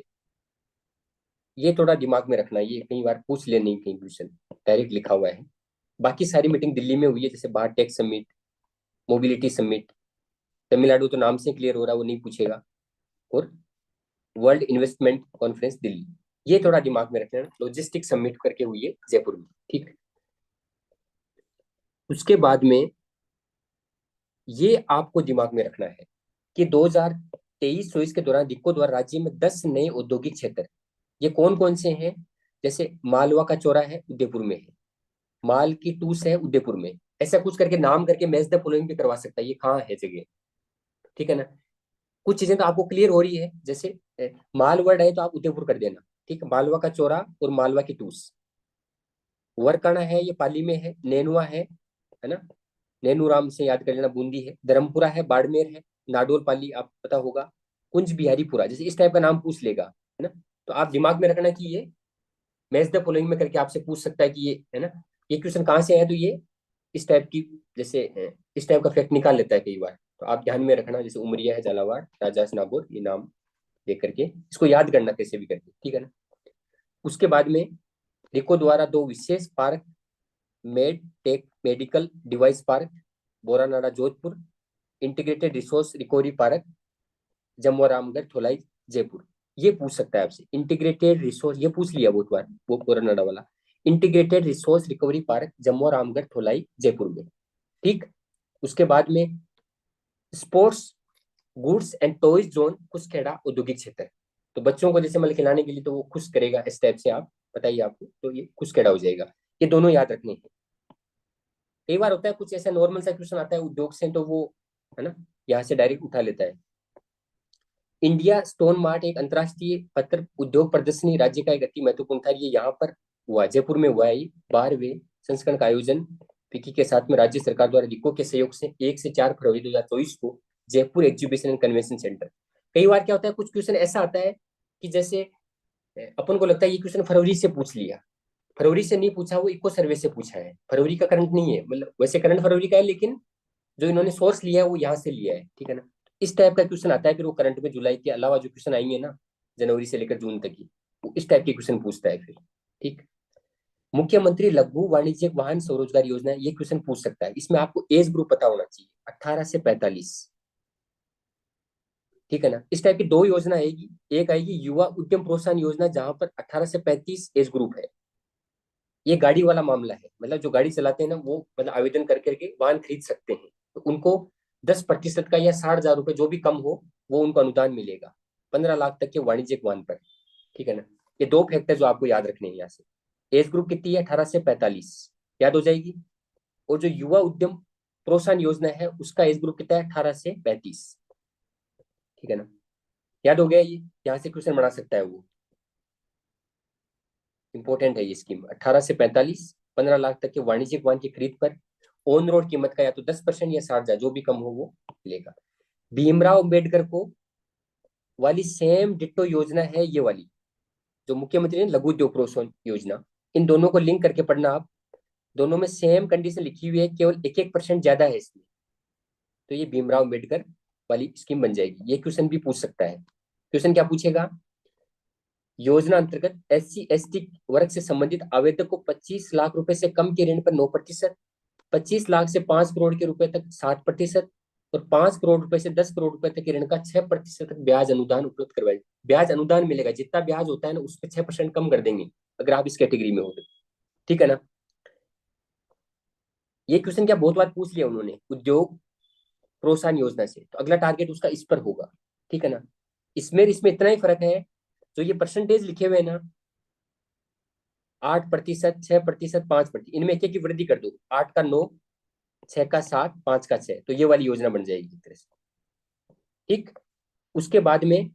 ये थोड़ा दिमाग में रखना, ये कई बार पूछ ले, नहीं कहीं क्वेश्चन डायरेक्ट लिखा हुआ है। बाकी सारी मीटिंग दिल्ली में हुई है, जैसे बाहर tech summit, mobility summit, Tamil Nadu तो नाम से क्लियर हो रहा है वो नहीं पूछेगा, और वर्ल्ड इन्वेस्टमेंट कॉन्फ्रेंस दिल्ली, ये थोड़ा दिमाग में रखना, लॉजिस्टिक समिट करके हुई है जयपुर में, ठीक। उसके बाद में ये आपको दिमाग में रखना है कि 2023-24 के दौरान दिक्को द्वारा राज्य में 10 नए औद्योगिक क्षेत्र, ये कौन कौन से हैं, जैसे मालवा का चौरा है उदयपुर में है, माल की टूस है उदयपुर में, ऐसा कुछ करके नाम करके मैच द फॉलोइंग भी करवा सकता है, ये कहाँ है जगह, ठीक है ना। कुछ चीजें तो आपको क्लियर हो रही है, जैसे माल वर्ड है तो आप उदयपुर कर देना, ठीक। मालवा का चौरा और मालवा की टूस, वरकाना है ये पाली में है, नेनुआ है ना, नेनूराम से याद कर लेना, बूंदी है, धर्मपुरा है, बाड़मेर है, नाडोल पाली आप पता होगा, कुंज बिहारीपुरा, जैसे इस टाइप का नाम पूछ लेगा, है ना। तो आप दिमाग में रखना कि ये मैच द फॉलोइंग में करके आपसे पूछ सकता है कि ये, है ना, ये क्वेश्चन कहाँ से है, तो ये इस टाइप की, जैसे इस टाइप का फैक्ट निकाल लेता है कई बार, तो आप ध्यान में रखना, जैसे उमरिया है, झालावाड़, राजा नागौर, ये नाम देख करके इसको याद करना कैसे भी करके, ठीक है ना। उसके बाद में रिको द्वारा 2 विशेष park, med tech medical device park, Boranada Jodhpur, integrated resource recovery park, Jamwaramgarh Dholai Jaipur, ये पूछ सकता है आपसे। इंटीग्रेटेड रिसोर्स ये पूछ लिया बहुत बार, वो बोरानाडा वाला, integrated resource recovery park Jamwaramgarh Dholai Jaipur में, ठीक। उसके बाद में sports goods and toys zone Kuskheda औद्योगिक क्षेत्र, तो बच्चों को जैसे मतलब खिलाने के लिए तो वो खुश करेगा, इस टाइप से आप बताइए आपको, तो ये कुसखेड़ा हो जाएगा। ये दोनों याद रखने हैं। कई बार होता है कुछ ऐसा नॉर्मल सा क्वेश्चन आता है उद्योग से, तो वो, है ना, यहाँ से डायरेक्ट उठा लेता है। इंडिया स्टोन मार्ट एक अंतरराष्ट्रीय पत्र उद्योग प्रदर्शनी राज्य का एक अति महत्वपूर्ण था, ये यहाँ पर हुआ, जयपुर में हुआ है, 12वें संस्करण का आयोजन फिक्की के साथ में राज्य सरकार द्वारा रिको के सहयोग से 1 से 4 फरवरी 2024 को Jaipur exhibition and convention centre. कई बार क्या होता है कुछ क्वेश्चन ऐसा आता है कि जैसे अपन को लगता है ये क्वेश्चन फरवरी से पूछ लिया, फरवरी से नहीं पूछा, वो इको सर्वे से पूछा है, फरवरी का करंट नहीं है, मतलब वैसे करंट फरवरी का है, लेकिन जो इन्होंने सोर्स लिया है वो यहाँ से लिया है, ठीक है ना। इस टाइप का क्वेश्चन आता है, फिर वो करंट में जुलाई के अलावा जो क्वेश्चन आएंगे ना, जनवरी से लेकर जून तक की, वो इस टाइप के क्वेश्चन पूछता है फिर, ठीक। मुख्यमंत्री लघु वाणिज्यिक वाहन स्वरोजगार योजना, ये क्वेश्चन पूछ सकता है। इसमें आपको एज ग्रुप पता होना चाहिए, 18 से 45। ठीक है ना। इस टाइप की दो योजना आएगी। एक आएगी युवा उद्यम प्रोत्साहन योजना, जहां पर 18 से 35 एज ग्रुप है। ये गाड़ी वाला मामला है, मतलब जो गाड़ी चलाते हैं ना, वो मतलब आवेदन कर करके वाहन खरीद सकते हैं। तो उनको 10% का या 60,000 रुपए जो भी कम हो, वो उनको अनुदान मिलेगा 15 लाख तक के वाणिज्यिक वाहन पर। ठीक है ना। ये दो फैक्टर जो आपको याद रखने हैं यहाँ से। एज ग्रुप कितनी है? 18 से 45, याद हो जाएगी। और जो युवा उद्यम प्रोत्साहन योजना है, उसका एज ग्रुप कितना है? 18 से 35। ठीक है ना। याद हो गया ये? यहाँ से क्वेश्चन बना सकता है वो। इंपॉर्टेंट है ये स्कीम। 18 से 45, 15 लाख तक के वाणिज्यिक वाहन की खरीद पर ऑन रोड कीमत का या तो 10% या 60,000 जो भी कम हो वो मिलेगा। भीमराव अम्बेडकर को वाली सेम डिट्टो योजना है ये वाली, जो मुख्यमंत्री ने लघु उद्योग प्रोत्साहन योजना। इन दोनों को लिंक करके पढ़ना आप। दोनों में सेम कंडीशन लिखी हुई है, केवल 1-1% ज्यादा है इसमें। तो ये भीमराव अम्बेडकर वाली स्कीम बन जाएगी। ये क्वेश्चन भी पूछ सकता है। क्वेश्चन क्या पूछेगा? योजना अंतर्गत SC ST वर्ग से संबंधित आवेदक को 25 लाख रुपए से कम के ऋण पर 9%, 25 लाख से 5 करोड़ के रुपए तक 60%, और 5 करोड़ रुपए से 10 करोड़ रुपए तक के ऋण का 6% तक ब्याज अनुदान उपलब्ध करवाए। ब्याज अनुदान मिलेगा, जितना ब्याज होता है ना उस पर 6% कम कर देंगे अगर आप इस कैटेगरी में हो तो। ठीक है ना। ये क्वेश्चन क्या बहुत बार पूछ लिया उन्होंने उद्योग प्रोत्साहन योजना से, तो अगला टारगेट उसका इस पर होगा। ठीक है ना। इसमें इतना ही फर्क है, जो ये परसेंटेज लिखे हुए हैं ना, 8%, 6%, 5%, इनमें एक एक की वृद्धि कर दो। 8 का 9, 6 का 7, 5 का 6, तो ये वाली योजना बन जाएगी एक तरह से। ठीक। उसके बाद में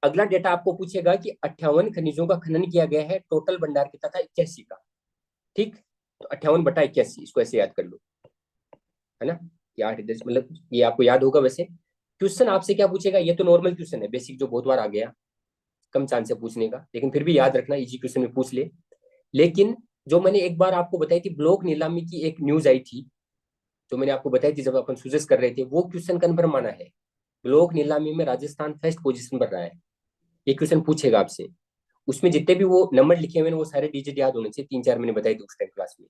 अगला डेटा आपको पूछेगा कि 58 खनिजों का खनन किया गया है, टोटल भंडार कितना था? 81 का। ठीक। तो 58/81, इसको ऐसे याद कर लो, है ना। ये 8 10, मतलब ये आपको याद होगा। वैसे क्वेश्चन आपसे क्या पूछेगा, ये तो नॉर्मल क्वेश्चन है, बेसिक, जो बहुत बार आ गया, कम चांस है पूछने का, लेकिन फिर भी याद रखना, इजी क्वेश्चन में पूछ ले। लेकिन जो मैंने एक बार आपको बताई थी ब्लॉक नीलामी की, एक न्यूज आई थी, जो मैंने आपको बताई थी जब अपन सुजेस्ट कर रहे थे, वो क्वेश्चन कन्फर्म आना है। ब्लॉक नीलामी में राजस्थान फर्स्ट पोजीशन पर रहा है। ये क्वेश्चन पूछेगा आपसे। उसमें जितने भी वो नंबर लिखे हुए हैं वो सारे डिजिट याद होने चाहिए, 3-4 मैंने बताई थी उस टाइम क्लास में।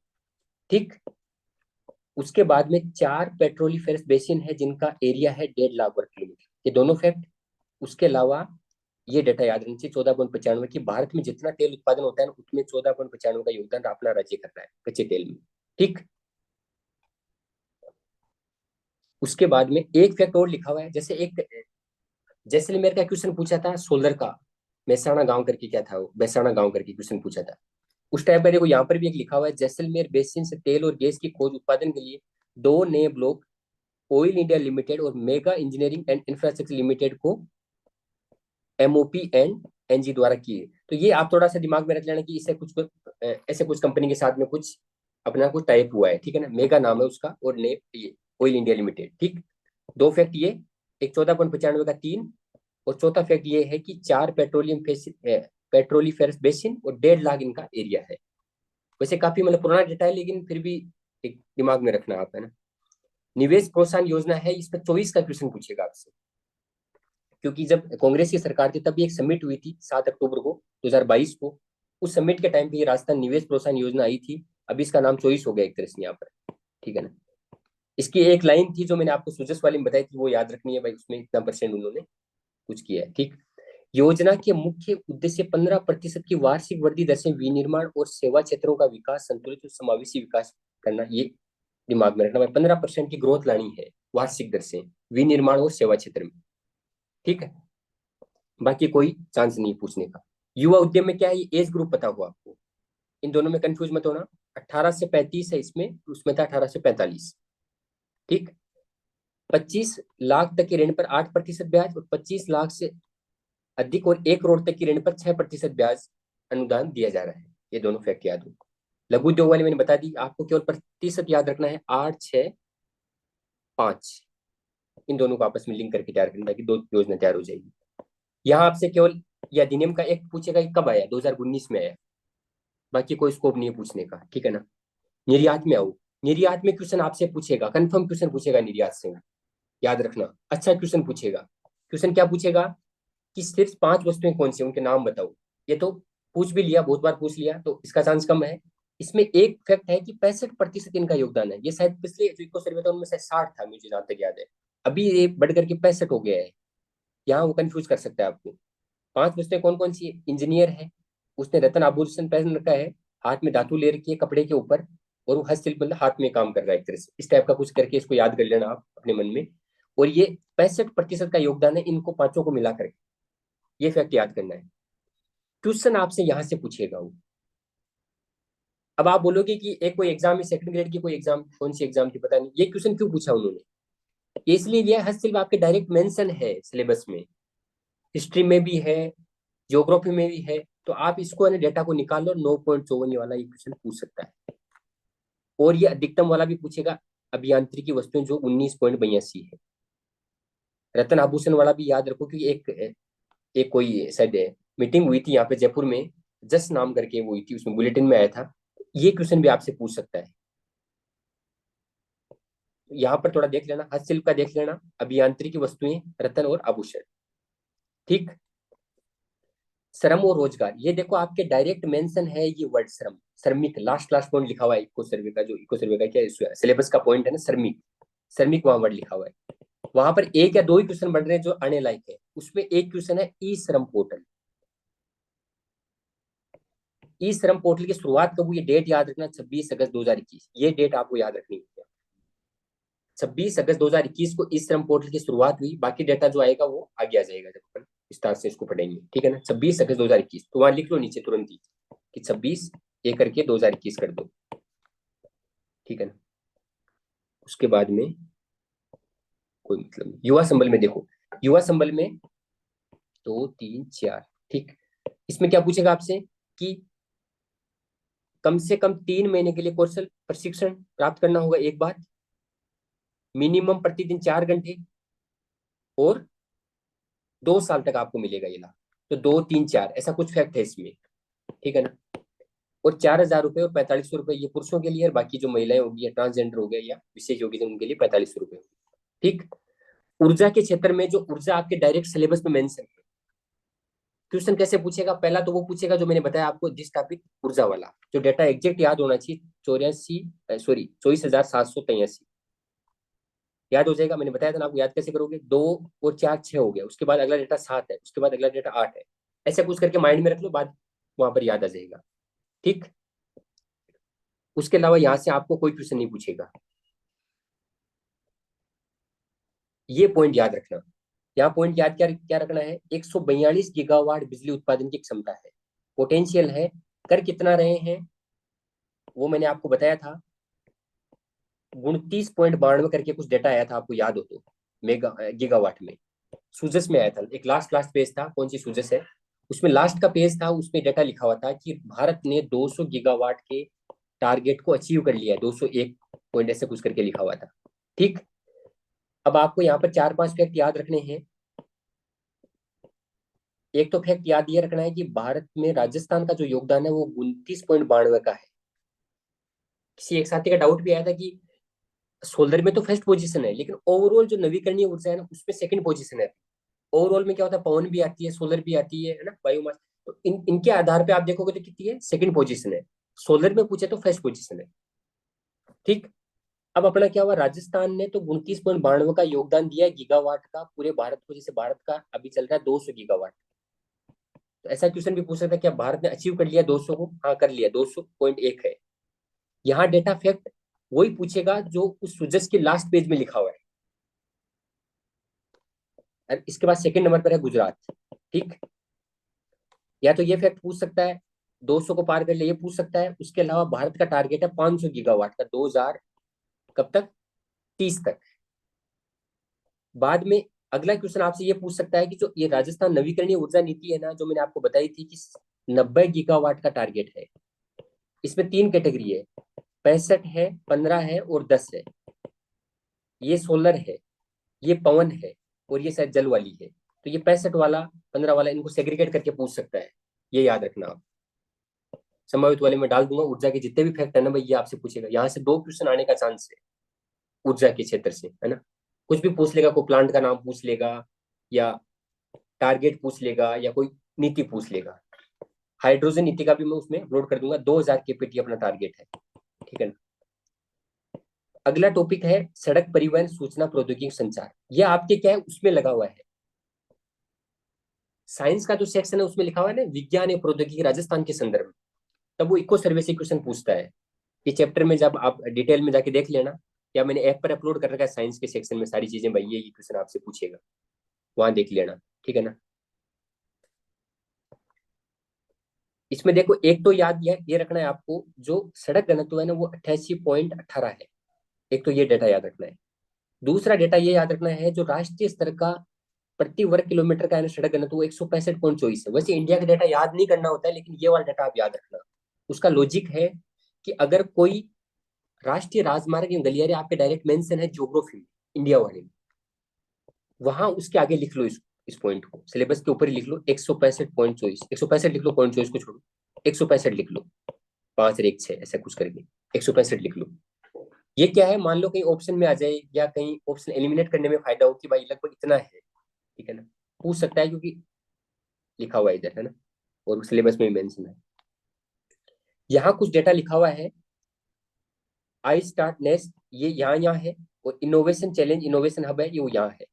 ठीक। उसके बाद में 4 पेट्रोलिफेरस बेसिन है जिनका एरिया है 1.5 लाख वर्ग किलोमीटर, ये दोनों फैक्ट। उसके अलावा ये डेटा याद रखना चाहिए, 14.95 की भारत में जितना तेल उत्पादन होता है ना, उसमें 14.95 का योगदान अपना राज्य कर रहा है कच्चे तेल में। ठीक। उसके बाद में एक फैक्ट और लिखा हुआ है, जैसे एक जैसलमेर का क्वेश्चन पूछा था सोलर का, मेहसाणा गांव करके, क्या था वो, मेहसाणा गांव करके क्वेश्चन पूछा था। उस टाइम पर देखो यहाँ पर भी एक लिखा हुआ है, जैसलमेर बेसिन से तेल और गैस की खोज उत्पादन के लिए 2 नए ब्लॉक ऑयल इंडिया लिमिटेड और mega engineering and infrastructure limited को MOP&NG द्वारा किए। तो ये आप थोड़ा सा दिमाग में रख लेना कि इससे कुछ ऐसे कुछ कंपनी के साथ में कुछ अपना कुछ टाइप हुआ है। ठीक है ना। मेगा नाम है उसका, और ने ये ऑयल इंडिया लिमिटेड। ठीक। दो फैक्ट ये, एक 14.95 का 3, और चौथा फैक्ट ये है कि 4 पेट्रोलिफेरस बेसिन और 1.5 लाख इनका एरिया है। वैसे काफी मतलब पुराना डेटा है, लेकिन फिर भी एक दिमाग में रखना आप, है ना। निवेश प्रोत्साहन योजना है, इस पर 24 का क्वेश्चन पूछेगा आपसे, क्योंकि जब कांग्रेस की सरकार थी तब भी एक समिट हुई थी 7 अक्टूबर को 2022 को। उस समिट के टाइम पे ये राजस्थान निवेश प्रोत्साहन योजना आई थी। अभी इसका नाम चॉइस हो गया एक तरह से यहाँ पर। ठीक है ना। इसकी एक लाइन थी जो मैंने आपको सुजस वाली में बताई थी, वो याद रखनी है भाई, उसमें इतना परसेंट उन्होंने कुछ किया है। ठीक। योजना के मुख्य उद्देश्य 15% की वार्षिक वृद्धि दर से विनिर्माण और सेवा क्षेत्रों का विकास, संतुलित और समावेशी विकास करना। ये दिमाग में रखना भाई, 15% की ग्रोथ लानी है वार्षिक दर से विनिर्माण और सेवा क्षेत्र में। ठीक है। बाकी कोई चांस नहीं पूछने का। युवा उद्यम में क्या है, ये एज ग्रुप पता हुआ आपको, इन दोनों में कंफ्यूज मत होना। 18 से 35 है इसमें, उसमें था 18 से 45। ठीक। 25 लाख तक के ऋण पर 8% ब्याज, और 25 लाख से अधिक और 1 करोड़ तक की ऋण पर 6% ब्याज अनुदान दिया जा रहा है। ये दोनों फैक्ट याद हो। लघु उद्योग वाले मैंने बता दी, आपको केवल प्रतिशत याद रखना है, 8, 6, 5। इन दोनों को आपस में लिंक करके तैयार करना, ताकि दो योजना तैयार हो जाएगी। यहाँ आपसे केवल यह अधिनियम का एक पूछेगा कि कब आया, 2019 में आया। बाकी कोई स्कोप नहीं है पूछने का। ठीक है ना। निर्यात में आओ। निर्यात में क्वेश्चन आपसे पूछेगा, कंफर्म क्वेश्चन पूछेगा निर्यात से, याद रखना। अच्छा क्वेश्चन पूछेगा। क्वेश्चन क्या पूछेगा कि सिर्फ 5 वस्तुएं कौन सी, उनके नाम बताओ। ये तो पूछ भी लिया, बहुत बार पूछ लिया, तो इसका चांस कम है। इसमें एक फैक्ट है कि 65% इनका योगदान है। ये शायद पिछले जो इको सर्वे था उनमें से 60 था, मुझे जहां तक याद है। अभी ये बढ़ करके 65 हो गया है। यहाँ वो कंफ्यूज कर सकता है आपको। 5 वस्तुएं कौन कौन सी है? इंजीनियर है, उसने रत्न आभूषण पहन रखा है, हाथ में धातु ले रखी है कपड़े के ऊपर, और वो हस्तशिल्प मतलब हाथ में काम कर रहा है एक तरह से। इस टाइप का कुछ करके इसको याद कर लेना आप अपने मन में। और ये 65% का योगदान है इनको पांचों को मिलाकर। ये फैक्ट याद करना है। क्वेश्चन आपसे यहाँ से पूछेगा वो। अब आप बोलोगे कि एक कोई एग्जाम है, सेकंड ग्रेड की कोई एग्जाम, कौन सी एग्जाम थी पता नहीं, ये क्वेश्चन क्यों पूछा उन्होंने? ये इसलिए लिया, हस्तशिल्प आपके डायरेक्ट मेंशन है सिलेबस में, हिस्ट्री में भी है, ज्योग्राफी में भी है। तो आप इसको है डेटा को निकाल लो, 9.54 वाला ये क्वेश्चन पूछ सकता है। और ये अधिकतम वाला भी पूछेगा, अभियांत्रिकी वस्तुएं, जो 19.82 है। रत्न आभूषण वाला भी याद रखो, क्योंकि एक कोई शायद मीटिंग हुई थी यहाँ पे जयपुर में, जस नाम करके वो हुई थी, उसमें बुलेटिन में आया था। ये क्वेश्चन भी आपसे पूछ सकता है। यहाँ पर थोड़ा देख लेना, हस्तशिल्प का देख लेना, अभियांत्रिकी वस्तुएं, रत्न और आभूषण। ठीक। श्रम और रोजगार, ये देखो आपके डायरेक्ट मेंशन है ये वर्ड श्रम, श्रमिक, लास्ट लास्ट पॉइंट लिखा हुआ है इको सर्वे का, जो इको सर्वे का क्या सिलेबस का पॉइंट है ना, श्रमिक। श्रमिक वहां वर्ड लिखा हुआ है। वहां पर एक या दो ही क्वेश्चन बढ़ रहे हैं जो आने लायक है। उसमें एक क्वेश्चन है ई श्रम पोर्टल। ई श्रम पोर्टल की शुरुआत कब हुई, ये डेट याद रखना, 26 अगस्त 2021। ये डेट आपको याद रखनी है। 26 अगस्त 2021 को ई श्रम पोर्टल की शुरुआत हुई। बाकी डेटा जो आएगा वो आगे आ जाएगा जब अपन विस्तार से इसको पढ़ेंगे, ठीक है ना। 26 अगस्त 2021, तो वहां लिख लो नीचे तुरंत ही कि 26 करके 2021 कर दो, ठीक है ना। उसके बाद में कोई मतलब नहीं। युवा संबल में देखो, युवा संबल में 2 3 4, ठीक। इसमें क्या पूछेगा आपसे कि कम से कम 3 महीने के लिए कौशल प्रशिक्षण प्राप्त करना होगा, एक बात, मिनिमम प्रतिदिन 4 घंटे, और 2 साल तक आपको मिलेगा ये लाभ। तो 2 3 4 ऐसा कुछ फैक्ट है इसमें, ठीक है ना। और 4,000 रुपये और 4500 रुपये ये पुरुषों के लिए, और बाकी जो महिलाएं होगी या ट्रांसजेंडर हो गए या विशेष योग्यता उनके लिए 4500 रुपये, ठीक। ऊर्जा के क्षेत्र में, जो ऊर्जा आपके डायरेक्ट सिलेबस में मेंशन है, क्वेश्चन कैसे पूछेगा? पहला तो वो पूछेगा जो मैंने बताया आपको, जिस टॉपिक ऊर्जा वाला, जो डेटा एग्जैक्ट याद होना चाहिए, 24,783 याद हो जाएगा। मैंने बताया था ना आपको, याद कैसे करोगे? 2 और 4 6 हो गया, उसके बाद अगला डेटा 7 है, उसके बाद अगला डेटा 8 है। ऐसे कुछ करके माइंड में रख लो, बाद वहां पर याद आ जाएगा, ठीक। उसके अलावा यहाँ से आपको कोई क्वेश्चन नहीं पूछेगा। ये पॉइंट याद रखना। यहाँ पॉइंट याद क्या क्या रखना है? 142 गीगावाट बिजली उत्पादन की क्षमता है, पोटेंशियल है। कर कितना रहे हैं वो मैंने आपको बताया था, 29.92 करके कुछ डेटा आया था, आपको याद हो तो, मेगा गीगावाट में। सूजस में आया था, एक लास्ट लास्ट पेज था, कौन सी सूजस है, उसमें लास्ट का पेज था, उसमें डेटा लिखा हुआ था कि भारत ने 200 गीगावाट के टारगेट को अचीव कर लिया है, 201 पॉइंट ऐसे कुछ करके लिखा हुआ था, ठीक। अब आपको यहाँ पर 4 5 फैक्ट याद रखने हैं। एक तो फैक्ट याद ये रखना है कि भारत में राजस्थान का जो योगदान है वो 29.92 का है। किसी एक साथी का डाउट भी आया था कि सोलर में तो फर्स्ट पोजीशन है, लेकिन ओवरऑल जो नवीकरणीय ऊर्जा है ना उसमें सेकंड पोजीशन है। ओवरऑल में क्या होता है, पवन भी आती है, सोलर भी आती है ना, बायोमास। तो इनके आधार पे आप देखोगे तो कितनी है, सेकंड पोजीशन है। सोलर में पूछे तो फर्स्ट पोजीशन है, ठीक। अब अपना क्या हुआ, राजस्थान ने तो 29.92 का योगदान दिया है गीगावाट का पूरे भारत को। जैसे भारत का अभी चल रहा है 200 गीगावाट, तो ऐसा क्वेश्चन भी पूछ सकता है क्या भारत ने अचीव कर लिया 200 को? हाँ कर लिया, 200.1 है। यहाँ डेटा फैक्ट वही पूछेगा जो उस सुजस के लास्ट पेज में लिखा हुआ है। और इसके बाद सेकंड नंबर पर है गुजरात, ठीक। या तो ये फैक्ट पूछ सकता है 200 को पार कर ले, ये पूछ सकता है। उसके अलावा भारत का टारगेट है 500 गीगावाट का, 2000 कब तक, 30 तक। बाद में अगला क्वेश्चन आपसे ये पूछ सकता है कि जो ये राजस्थान नवीकरणीय ऊर्जा नीति है ना, जो मैंने आपको बताई थी कि 90 गीगावाट का टारगेट है, इसमें 3 कैटेगरी है, 65 है, 15 है और 10 है। ये सोलर है, ये पवन है, और ये शायद जल वाली है। तो ये 65 वाला, 15 वाला, इनको सेग्रीगेट करके पूछ सकता है। ये याद रखना आप। संभावित वाले में डाल दूंगा, ऊर्जा के जितने भी फैक्ट है ना भाई, ये आपसे पूछेगा। यहाँ से 2 क्वेश्चन आने का चांस है ऊर्जा के क्षेत्र से, है ना। कुछ भी पूछ लेगा, कोई प्लांट का नाम पूछ लेगा, या टारगेट पूछ लेगा, या कोई नीति पूछ लेगा। हाइड्रोजन नीति का भी मैं उसमें अपलोड कर दूंगा। 2000 केपीटी अपना टारगेट है, ठीक है ना। अगला टॉपिक है सड़क परिवहन सूचना प्रौद्योगिकी संचार। ये आपके क्या है उसमें लगा हुआ है। साइंस का जो सेक्शन है उसमें लिखा हुआ है ना विज्ञान एवं प्रौद्योगिकी राजस्थान के संदर्भ में, तब वो इको सर्वे से क्वेश्चन पूछता है। ये चैप्टर में जब आप डिटेल में जाके देख लेना, या मैंने ऐप पर अपलोड कर रखा है साइंस के सेक्शन में सारी चीजें, भाई ये क्वेश्चन आपसे पूछेगा, वहां देख लेना, ठीक है ना। इसमें देखो एक तो याद ये रखना है आपको, जो सड़क घनत्व है ना वो 88.18 है। एक तो ये डेटा याद रखना है। दूसरा डेटा ये याद रखना है, जो राष्ट्रीय स्तर का प्रति वर्ग किलोमीटर का है ना सड़क घनत्व वो 165.24 है। वैसे इंडिया का डेटा याद नहीं करना होता है, लेकिन ये वाला डेटा आप याद रखना। उसका लॉजिक है कि अगर कोई राष्ट्रीय राजमार्ग या गलियारे आपके डायरेक्ट मेंशन है ज्योग्राफी में, इंडिया वाले में, वहां उसके आगे लिख लो इस पॉइंट को, सिलेबस के ऊपर ही लिख लो 165.24। 165 लिख लो, 0.24 को छोड़ो, 165 लिख लो, 5 और 1 6 ऐसा कुछ करके 165 लिख लो। ये क्या है, मान लो कहीं ऑप्शन में आ जाए या कहीं ऑप्शन एलिमिनेट करने में फायदा हो कि भाई लगभग इतना है, ठीक है ना। पूछ सकता है क्योंकि लिखा हुआ है इधर, है ना, और सिलेबस में मेंशन है। यहाँ कुछ डेटा लिखा हुआ है, आई स्टार्ट नेस्ट ये यहाँ है, और इनोवेशन चैलेंज इनोवेशन हब है ये वो यहाँ है,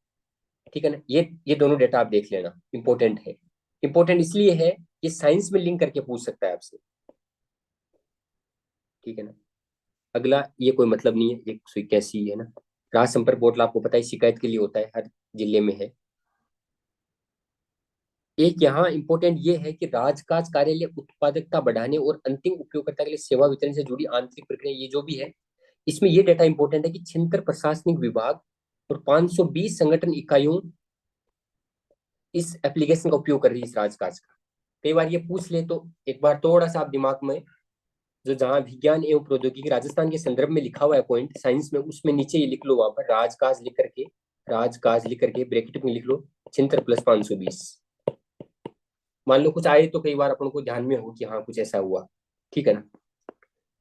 ठीक है ना। ये दोनों डेटा आप देख लेना, इंपॉर्टेंट है। इंपॉर्टेंट इसलिए है, ये साइंस में लिंक करके पूछ सकता है आपसे, ठीक है ना। अगला ये कोई मतलब नहीं है, ये सुई कैसी है ना। राज संपर्क पोर्टल आपको पता है शिकायत के लिए होता है, हर जिले में है। एक यहाँ इंपॉर्टेंट ये है कि राजकाज कार्यालय उत्पादकता बढ़ाने और अंतिम उपयोगकर्ता के लिए सेवा वितरण से जुड़ी आंतरिक प्रक्रिया, ये जो भी है इसमें ये डेटा इंपॉर्टेंट है कि 76 प्रशासनिक विभाग और 520 संगठन इकाइयों इस एप्लीकेशन का उपयोग कर रही है, इस राजकाज का। कई बार ये पूछ ले तो एक बार थोड़ा सा आप दिमाग में, जो जहाँ विज्ञान एवं प्रौद्योगिकी राजस्थान के संदर्भ में लिखा हुआ है पॉइंट साइंस में, उसमें नीचे ये लिख लो, वहां पर राजकाज लिख करके, राजकाज लिख करके ब्रैकेट में लिख लो 76 प्लस 520। मान लो कुछ आए तो कई बार अपन को ध्यान में हो कि हाँ कुछ ऐसा हुआ, ठीक है ना।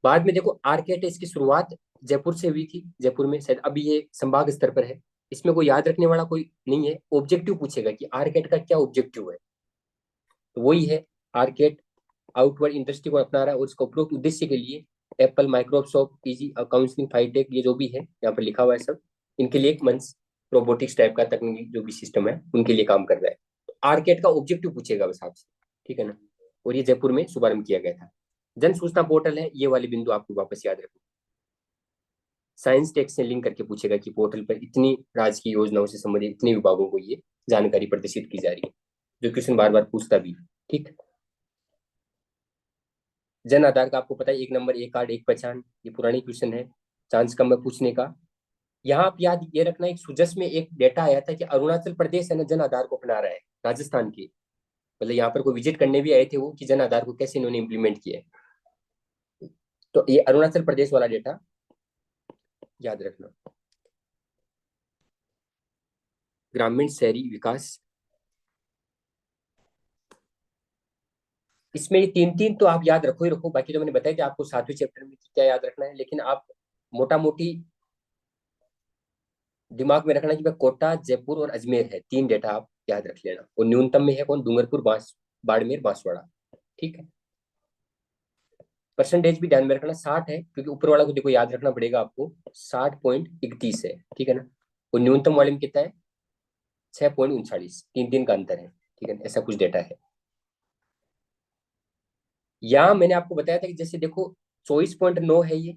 बाद में देखो आर्केट इसकी शुरुआत जयपुर से हुई थी, जयपुर में शायद, अभी ये संभाग स्तर पर है। इसमें कोई याद रखने वाला कोई नहीं है, ऑब्जेक्टिव पूछेगा कि आर्केट का क्या ऑब्जेक्टिव है, तो वही है आर्केट आउटवर्ड इंडस्ट्री को अपना रहा है, और इसका उपरोक्त उद्देश्य के लिए एप्पल माइक्रोसॉफ्ट पीजी काउंसलिंग फाइटेक ये जो भी है यहाँ पर लिखा हुआ है सब, इनके लिए एक मंच रोबोटिक्स टाइप का तकनीकी जो भी सिस्टम है उनके लिए काम कर रहा है। तो आर्केट का ऑब्जेक्टिव पूछेगा बस आपसे, ठीक है ना। और ये जयपुर में शुभारंभ किया गया था। जन सूचना पोर्टल है, ये वाले बिंदु आपको वापस याद रखो। साइंस टेक से लिंक करके पूछेगा कि पोर्टल पर इतनी राजकीय योजनाओं से संबंधित इतने विभागों को ये जानकारी प्रदर्शित की जा रही है, जो क्वेश्चन बार बार पूछता भी, ठीक। जन आधार का आपको पता है, 1 नंबर 1 कार्ड 1 पहचान, ये पुरानी क्वेश्चन है, चांस कम है पूछने का। यहाँ आप याद ये रखना, एक सुजस में एक डेटा आया था कि अरुणाचल प्रदेश है ना जन आधार को अपना रहा है, राजस्थान की, मतलब यहाँ पर कोई विजिट करने भी आए थे वो, कि जन आधार को कैसे इन्होंने इंप्लीमेंट किया है। तो ये अरुणाचल प्रदेश वाला डेटा याद रखना। ग्रामीण शहरी विकास, इसमें ये तीन तीन तो आप याद रखो ही रखो, बाकी तो मैंने बताया कि आपको 7वें चैप्टर में क्या याद रखना है, लेकिन आप मोटा मोटी दिमाग में रखना कि भाई कोटा जयपुर और अजमेर है, 3 डेटा आप याद रख लेना। और न्यूनतम में है कौन, डूंगरपुर बाड़मेर बांसवाड़ा, ठीक है। परसेंटेज भी ध्यान में रखना 60 है, क्योंकि ऊपर वाला को देखो याद रखना पड़ेगा आपको, 60.31 है, ठीक है ना। और न्यूनतम वाले में कितना है, 6.39, 3 3 का अंतर है, ठीक है, ऐसा कुछ डेटा है। यहाँ मैंने आपको बताया था कि जैसे देखो 24.9 है ये,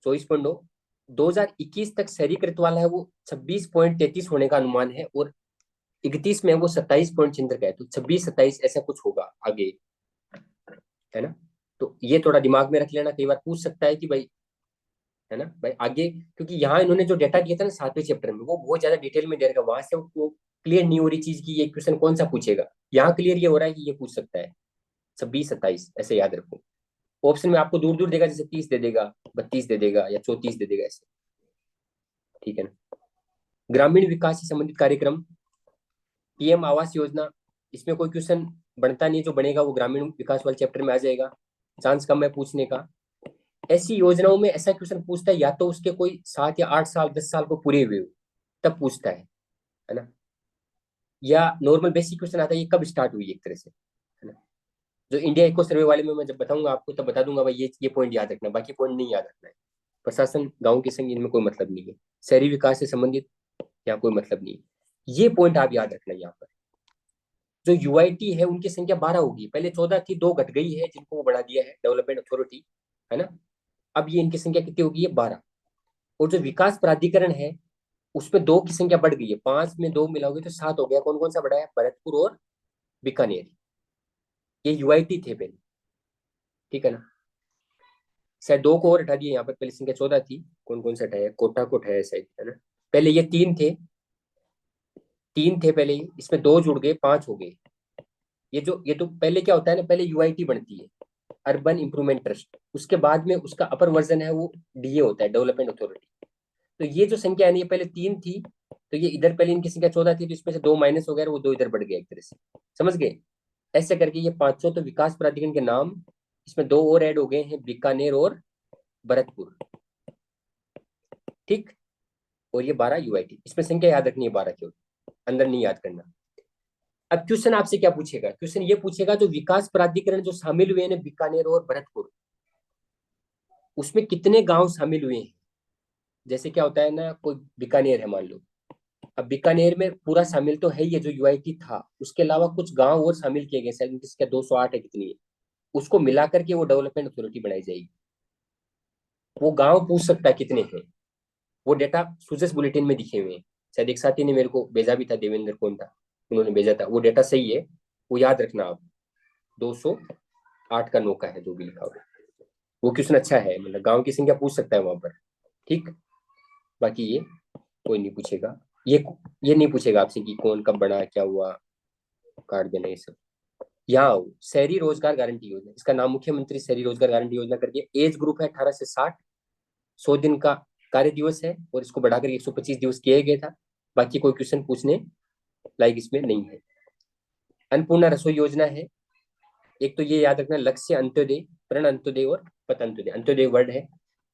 24.9, 2021 तक शहरीकृत वाला है वो 26.33 होने का अनुमान है, और 31 में वो 27.76 का है, तो 26 27 ऐसा कुछ होगा आगे, है ना। तो ये थोड़ा दिमाग में रख लेना, कई बार पूछ सकता है कि भाई, है ना भाई आगे, क्योंकि यहाँ इन्होंने जो डेटा दिया था ना 7वें चैप्टर में, वो बहुत ज्यादा डिटेल में दे रखा, वहां से वो क्लियर नहीं हो रही चीज की ये क्वेश्चन कौन सा पूछेगा। यहाँ क्लियर ये हो रहा है कि ये पूछ सकता है 26 27, ऐसे याद रखो। ऑप्शन में आपको दूर दूर देगा, जैसे 30 दे देगा, 32 दे देगा, या 34 दे देगा, ऐसे, ठीक है ना। ग्रामीण विकास से संबंधित कार्यक्रम, पीएम आवास योजना, इसमें कोई क्वेश्चन बनता नहीं है, जो बनेगा वो ग्रामीण विकास वाले चैप्टर में आ जाएगा, चांस कम है पूछने का। ऐसी योजनाओं में ऐसा क्वेश्चन पूछता है, या तो उसके कोई 7 या 8 साल 10 साल को पूरे हुए हो तब पूछता है ना। या नॉर्मल बेसिक क्वेश्चन आता है ये कब स्टार्ट हुई एक तरह से, है ना। जो इंडिया इको सर्वे वाले में मैं जब बताऊंगा आपको तब बता दूंगा भाई ये पॉइंट याद रखना, बाकी पॉइंट नहीं याद रखना है। प्रशासन, गांव की संख्या, इनमें कोई मतलब नहीं है। शहरी विकास से संबंधित यहाँ कोई मतलब नहीं है। ये पॉइंट आप याद रखना यहाँ पर। जो यूआईटी है उनकी संख्या 12 होगी, पहले 14 थी, 2 घट गई है जिनको वो बढ़ा दिया है डेवलपमेंट अथॉरिटी, है ना। अब ये इनकी संख्या कितनी होगी, ये 12। और जो विकास प्राधिकरण है उसमें 2 की संख्या बढ़ गई है, 5 में 2 मिलाओगे तो 7 हो गया। कौन कौन सा बढ़ा है, भरतपुर और बीकानेर। ये यूआईटी थे पहले, ठीक है ना। शायद 2 को और हटा दिए यहाँ पर, पहले संख्या 14 थी। कौन कौन सा हटाया, कोटा को हटाया शायद, है ना। पहले ये 3 थे, 3 थे पहले ही, इसमें 2 जुड़ गए, 5 हो गए। ये तो पहले क्या होता है ना, पहले यूआईटी बनती है, अर्बन इंप्रूवमेंट ट्रस्ट। उसके बाद में उसका अपर वर्जन है वो डीए होता है, डेवलपमेंट अथॉरिटी। तो ये जो संख्या है ये पहले 3 थी, तो ये इधर पहले इनकी संख्या 14 थी, तो इसमें से 2 माइनस हो गया और वो 2 इधर बढ़ गया एक तरह से, समझ गए। ऐसे करके ये 500 तो विकास प्राधिकरण के नाम, इसमें 2 और ऐड हो गए हैं, बीकानेर और भरतपुर, ठीक। और ये 12 यूआईटी, इसमें संख्या याद रखनी है 12 की, अंदर नहीं याद करना। अब क्वेश्चन आपसे क्या पूछेगा, क्वेश्चन ये पूछेगा जो विकास प्राधिकरण जो शामिल हुए हैं बीकानेर और भरतपुर, उसमें कितने गांव शामिल हुए हैं। जैसे क्या होता है ना, कोई बीकानेर है मान लो, अब बीकानेर में पूरा शामिल तो है ही है जो यूआईटी था, उसके अलावा कुछ गांव और शामिल किए गए, शायद उनकी संख्या 208 है कितनी है, उसको मिला करके वो डेवलपमेंट अथॉरिटी बनाई जाएगी। वो गांव पूछ सकता है कितने हैं, वो डेटा सुजेस बुलेटिन में दिखे हुए हैं। शायद एक साथी ने मेरे को भेजा भी था, देवेंद्र कौन था, उन्होंने भेजा था, वो डेटा सही है, वो याद रखना आप। 208 का नौका है जो भी लिखा हुआ है। वो क्वेश्चन अच्छा है, मतलब गांव की संख्या पूछ सकता है वहां पर, ठीक। बाकी ये कोई नहीं पूछेगा, ये ये नहीं पूछेगा आपसे कि कौन कब बना, क्या हुआ, कार्ड देना, ये सब। यहाँ आओ, शहरी रोजगार गारंटी योजना, इसका नाम मुख्यमंत्री शहरी रोजगार गारंटी योजना कर दिया। एज ग्रुप है 18 से 60, 100 दिन का कार्य दिवस है, और इसको बढ़ाकर 125 दिवस किया गया था। बाकी कोई क्वेश्चन पूछने लायक इसमें नहीं है। अन्नपूर्णा रसोई योजना है, एक तो ये याद रखना, लक्ष्य अंत्योदय, प्रण अंत्योदय और पत अंत्योदय। अंत्योदय वर्ड है।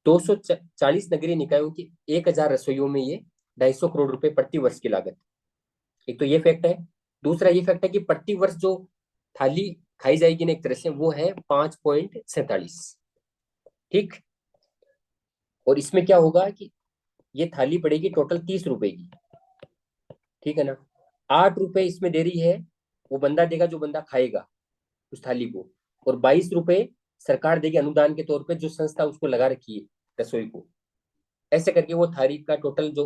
240 नगरीय निकायों की 1000 रसोइयों में ये 250 करोड़ रुपए प्रति वर्ष की लागत। एक तो ये फैक्ट है। दूसरा ये फैक्ट है कि प्रति वर्ष जो थाली खाई जाएगी ना एक तरह से, वो है 5.47, ठीक। और इसमें क्या होगा कि ये थाली पड़ेगी टोटल 30 रुपए की, ठीक है ना। 8 रुपए इसमें दे रही है वो बंदा देगा जो बंदा खाएगा उस थाली को, और 22 रुपए सरकार देगी अनुदान के तौर पे जो संस्था उसको लगा रखी है रसोई को। ऐसे करके वो थाली का टोटल जो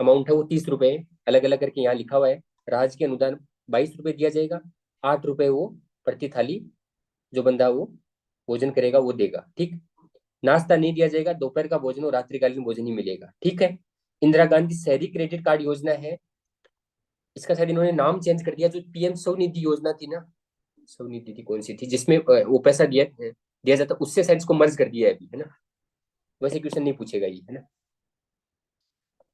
अमाउंट है वो 30 रुपए है। अलग अलग करके यहाँ लिखा हुआ है। राज्य के अनुदान 22 रुपए दिया जाएगा, 8 रुपए वो प्रति थाली जो बंदा वो भोजन करेगा वो देगा, ठीक। नाश्ता नहीं दिया जाएगा, दोपहर का भोजन और रात्रिकालीन भोजन ही मिलेगा, ठीक है। इंदिरा गांधी शहरी क्रेडिट कार्ड योजना है, इसका शायद इन्होंने नाम चेंज कर दिया। जो पीएम स्वनिधि योजना थी ना, स्वनिधि थी कौन सी थी जिसमें वो पैसा दिया दिया जाता, उससे शायद इसको मर्ज कर दिया है अभी, है ना। वैसे क्वेश्चन नहीं पूछेगा ये, है ना।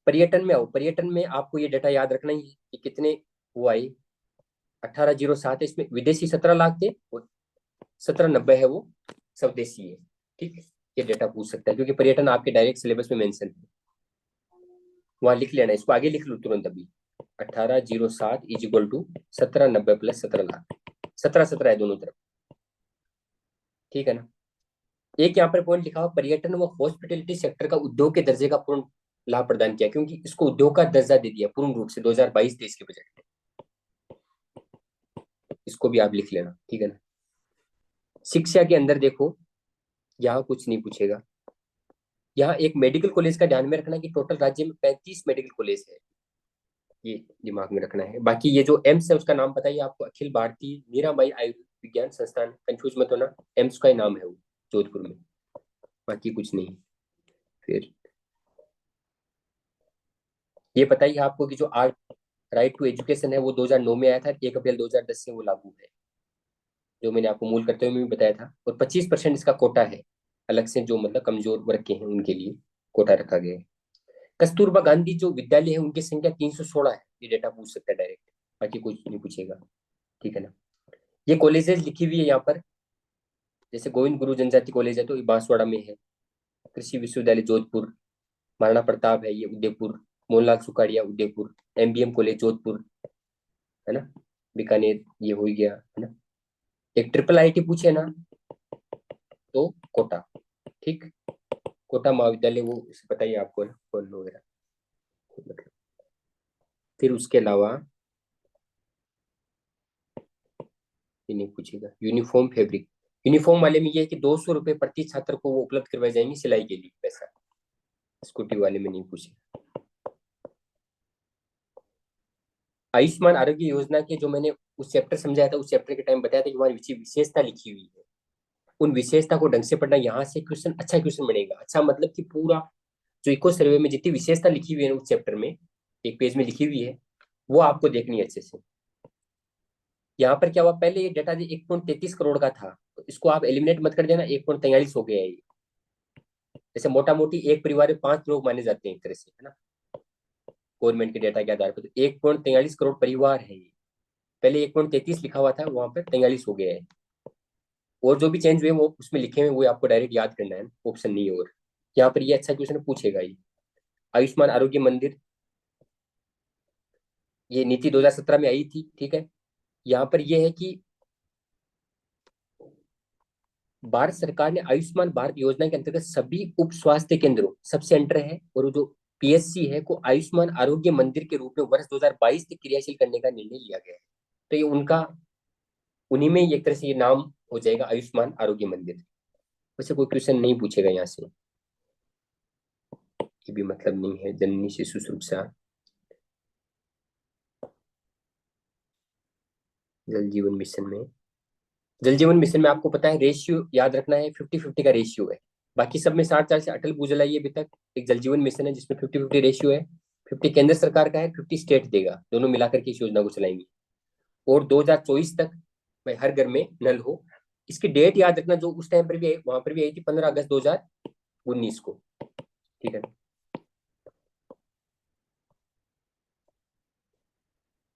पर्यटन में आओ, पर्यटन में आपको ये डेटा याद रखना ही है कि कितने वो आई। 1807 है, इसमें विदेशी 17 लाख थे और 1790 है वो स्वदेशी है, ठीक। ये डेटा पूछ सकता है क्योंकि पर्यटन आपके डायरेक्ट सिलेबस में मेंशन है। वहां लिख लेना, इसको आगे लिख लो तुरंत अभी। 1807 is equal to 1790 plus 17 lakh, 17 17 है दोनों तरफ, ठीक है ना। एक यहाँ पर पॉइंट लिखा हुआ, पर्यटन व हॉस्पिटलिटी सेक्टर का उद्योग के दर्जे का पूर्ण लाभ प्रदान किया, क्योंकि इसको उद्योग का दर्जा दे दिया पूर्ण रूप से 2022-23 के बजट में। इसको भी आप लिख लेना, ठीक है ना। शिक्षा के अंदर देखो, यहाँ कुछ नहीं पूछेगा। यहाँ एक मेडिकल कॉलेज का ध्यान में रखना कि टोटल राज्य में 35 मेडिकल कॉलेज है, ये दिमाग में रखना है। बाकी ये जो एम्स है उसका नाम पता ही आपको, अखिल भारतीय मीराबाई आयुर्विज्ञान संस्थान, कंफ्यूज मत होना, एम्स का ही नाम है वो, जोधपुर में। बाकी कुछ नहीं। फिर ये पता ही है आपको कि जो आर्ट राइट टू एजुकेशन है वो 2009 में आया था, 1 अप्रैल 2010 से वो लागू है, जो मैंने आपको मूल करते हुए में भी बताया था। और 25% इसका कोटा है, अलग से जो मतलब कमजोर वर्ग के हैं उनके लिए कोटा रखा गया है। कस्तूरबा गांधी जो विद्यालय है उनकी संख्या 316 है, ये डेटा पूछ सकता है डायरेक्ट, बाकी कुछ नहीं पूछेगा, ठीक है ना। ये कॉलेजेस लिखी हुई है यहाँ पर, जैसे गोविंद गुरु जनजाति कॉलेज है तो ये बांसवाड़ा में है। कृषि विश्वविद्यालय जोधपुर, महाराणा प्रताप है ये उदयपुर, मोहनलाल सुखाड़िया उदयपुर, एमबीएम कॉलेज जोधपुर, है बीकानेर, ये हो ही गया है ना। एक ट्रिपल आईटी पूछे ना तो कोटा, ठीक, कोटा महाविद्यालय, वो बताइए आपको ना कौन वगैरह, मतलब। फिर उसके अलावा ये नहीं पूछेगा यूनिफॉर्म फैब्रिक। यूनिफॉर्म वाले में ये है कि 200 रुपये प्रति छात्र को वो उपलब्ध करवाए जाएंगे सिलाई के लिए पैसा। स्कूटी वाले में नहीं पूछेगा। आयुष्मान आरोग्य योजना के जो मैंने उस चैप्टर समझाया था, उस चैप्टर के टाइम बताया था कि वहां विशेषता लिखी हुई है, उन विशेषता को ढंग से पढ़ना। यहाँ से क्वेश्चन, अच्छा क्वेश्चन बनेगा। अच्छा मतलब कि पूरा जो इको सर्वे में जितनी विशेषता लिखी हुई है उस चैप्टर में, एक पेज में लिखी हुई है, वो आपको देखनी है अच्छे से। यहाँ पर क्या हुआ, पहले ये डेटा 1.33 करोड़ का था, तो इसको आप एलिमिनेट मत कर देना, 1.43 हो गया है ये। जैसे मोटा मोटी एक परिवार में 5 लोग माने जाते हैं एक तरह से, है ना, गवर्नमेंट के डेटा के आधार पर। तो 1.43 करोड़ परिवार है ये। पहले 1.33 लिखा हुआ था, वहां पर 43 हो गया है। और जो भी चेंज हुए वो उसमें लिखे हुए, वो आपको डायरेक्ट याद करना है, ऑप्शन नहीं है। और यहाँ पर ये अच्छा क्वेश्चन पूछेगा ये। आयुष्मान आरोग्य मंदिर, ये नीति 2017 में आई थी, ठीक है। यहाँ पर यह है कि भारत सरकार ने आयुष्मान भारत योजना के अंतर्गत सभी उप स्वास्थ्य केंद्रों, सब सेंटर है और वो जो पीएचसी है, को आयुष्मान आरोग्य मंदिर के रूप में वर्ष 2022 तक क्रियाशील करने का निर्णय लिया गया है। तो ये उनका, उन्हीं में एक तरह से ये नाम हो जाएगा आयुष्मान आरोग्य मंदिर। वैसे कोई क्वेश्चन नहीं पूछेगा यहाँ से, ये भी मतलब नहीं है। जननी शिशु सुरक्षा, जल जीवन मिशन में, जल जीवन मिशन में आपको पता है रेशियो याद रखना है, 50-50 का रेशियो है। बाकी सब में 60-40 से अटल भूजल आई है अभी तक। एक जल जीवन मिशन है जिसमें 50-50 रेशियो है। 50 केंद्र सरकार का है, 50 स्टेट देगा, दोनों मिलाकर के इस योजना को चलाएंगे। और 2024 तक भाई हर घर में नल हो। इसकी डेट याद रखना, जो उस टाइम पर भी वहां पर भी आई थी, 15 अगस्त 2019 को, ठीक है।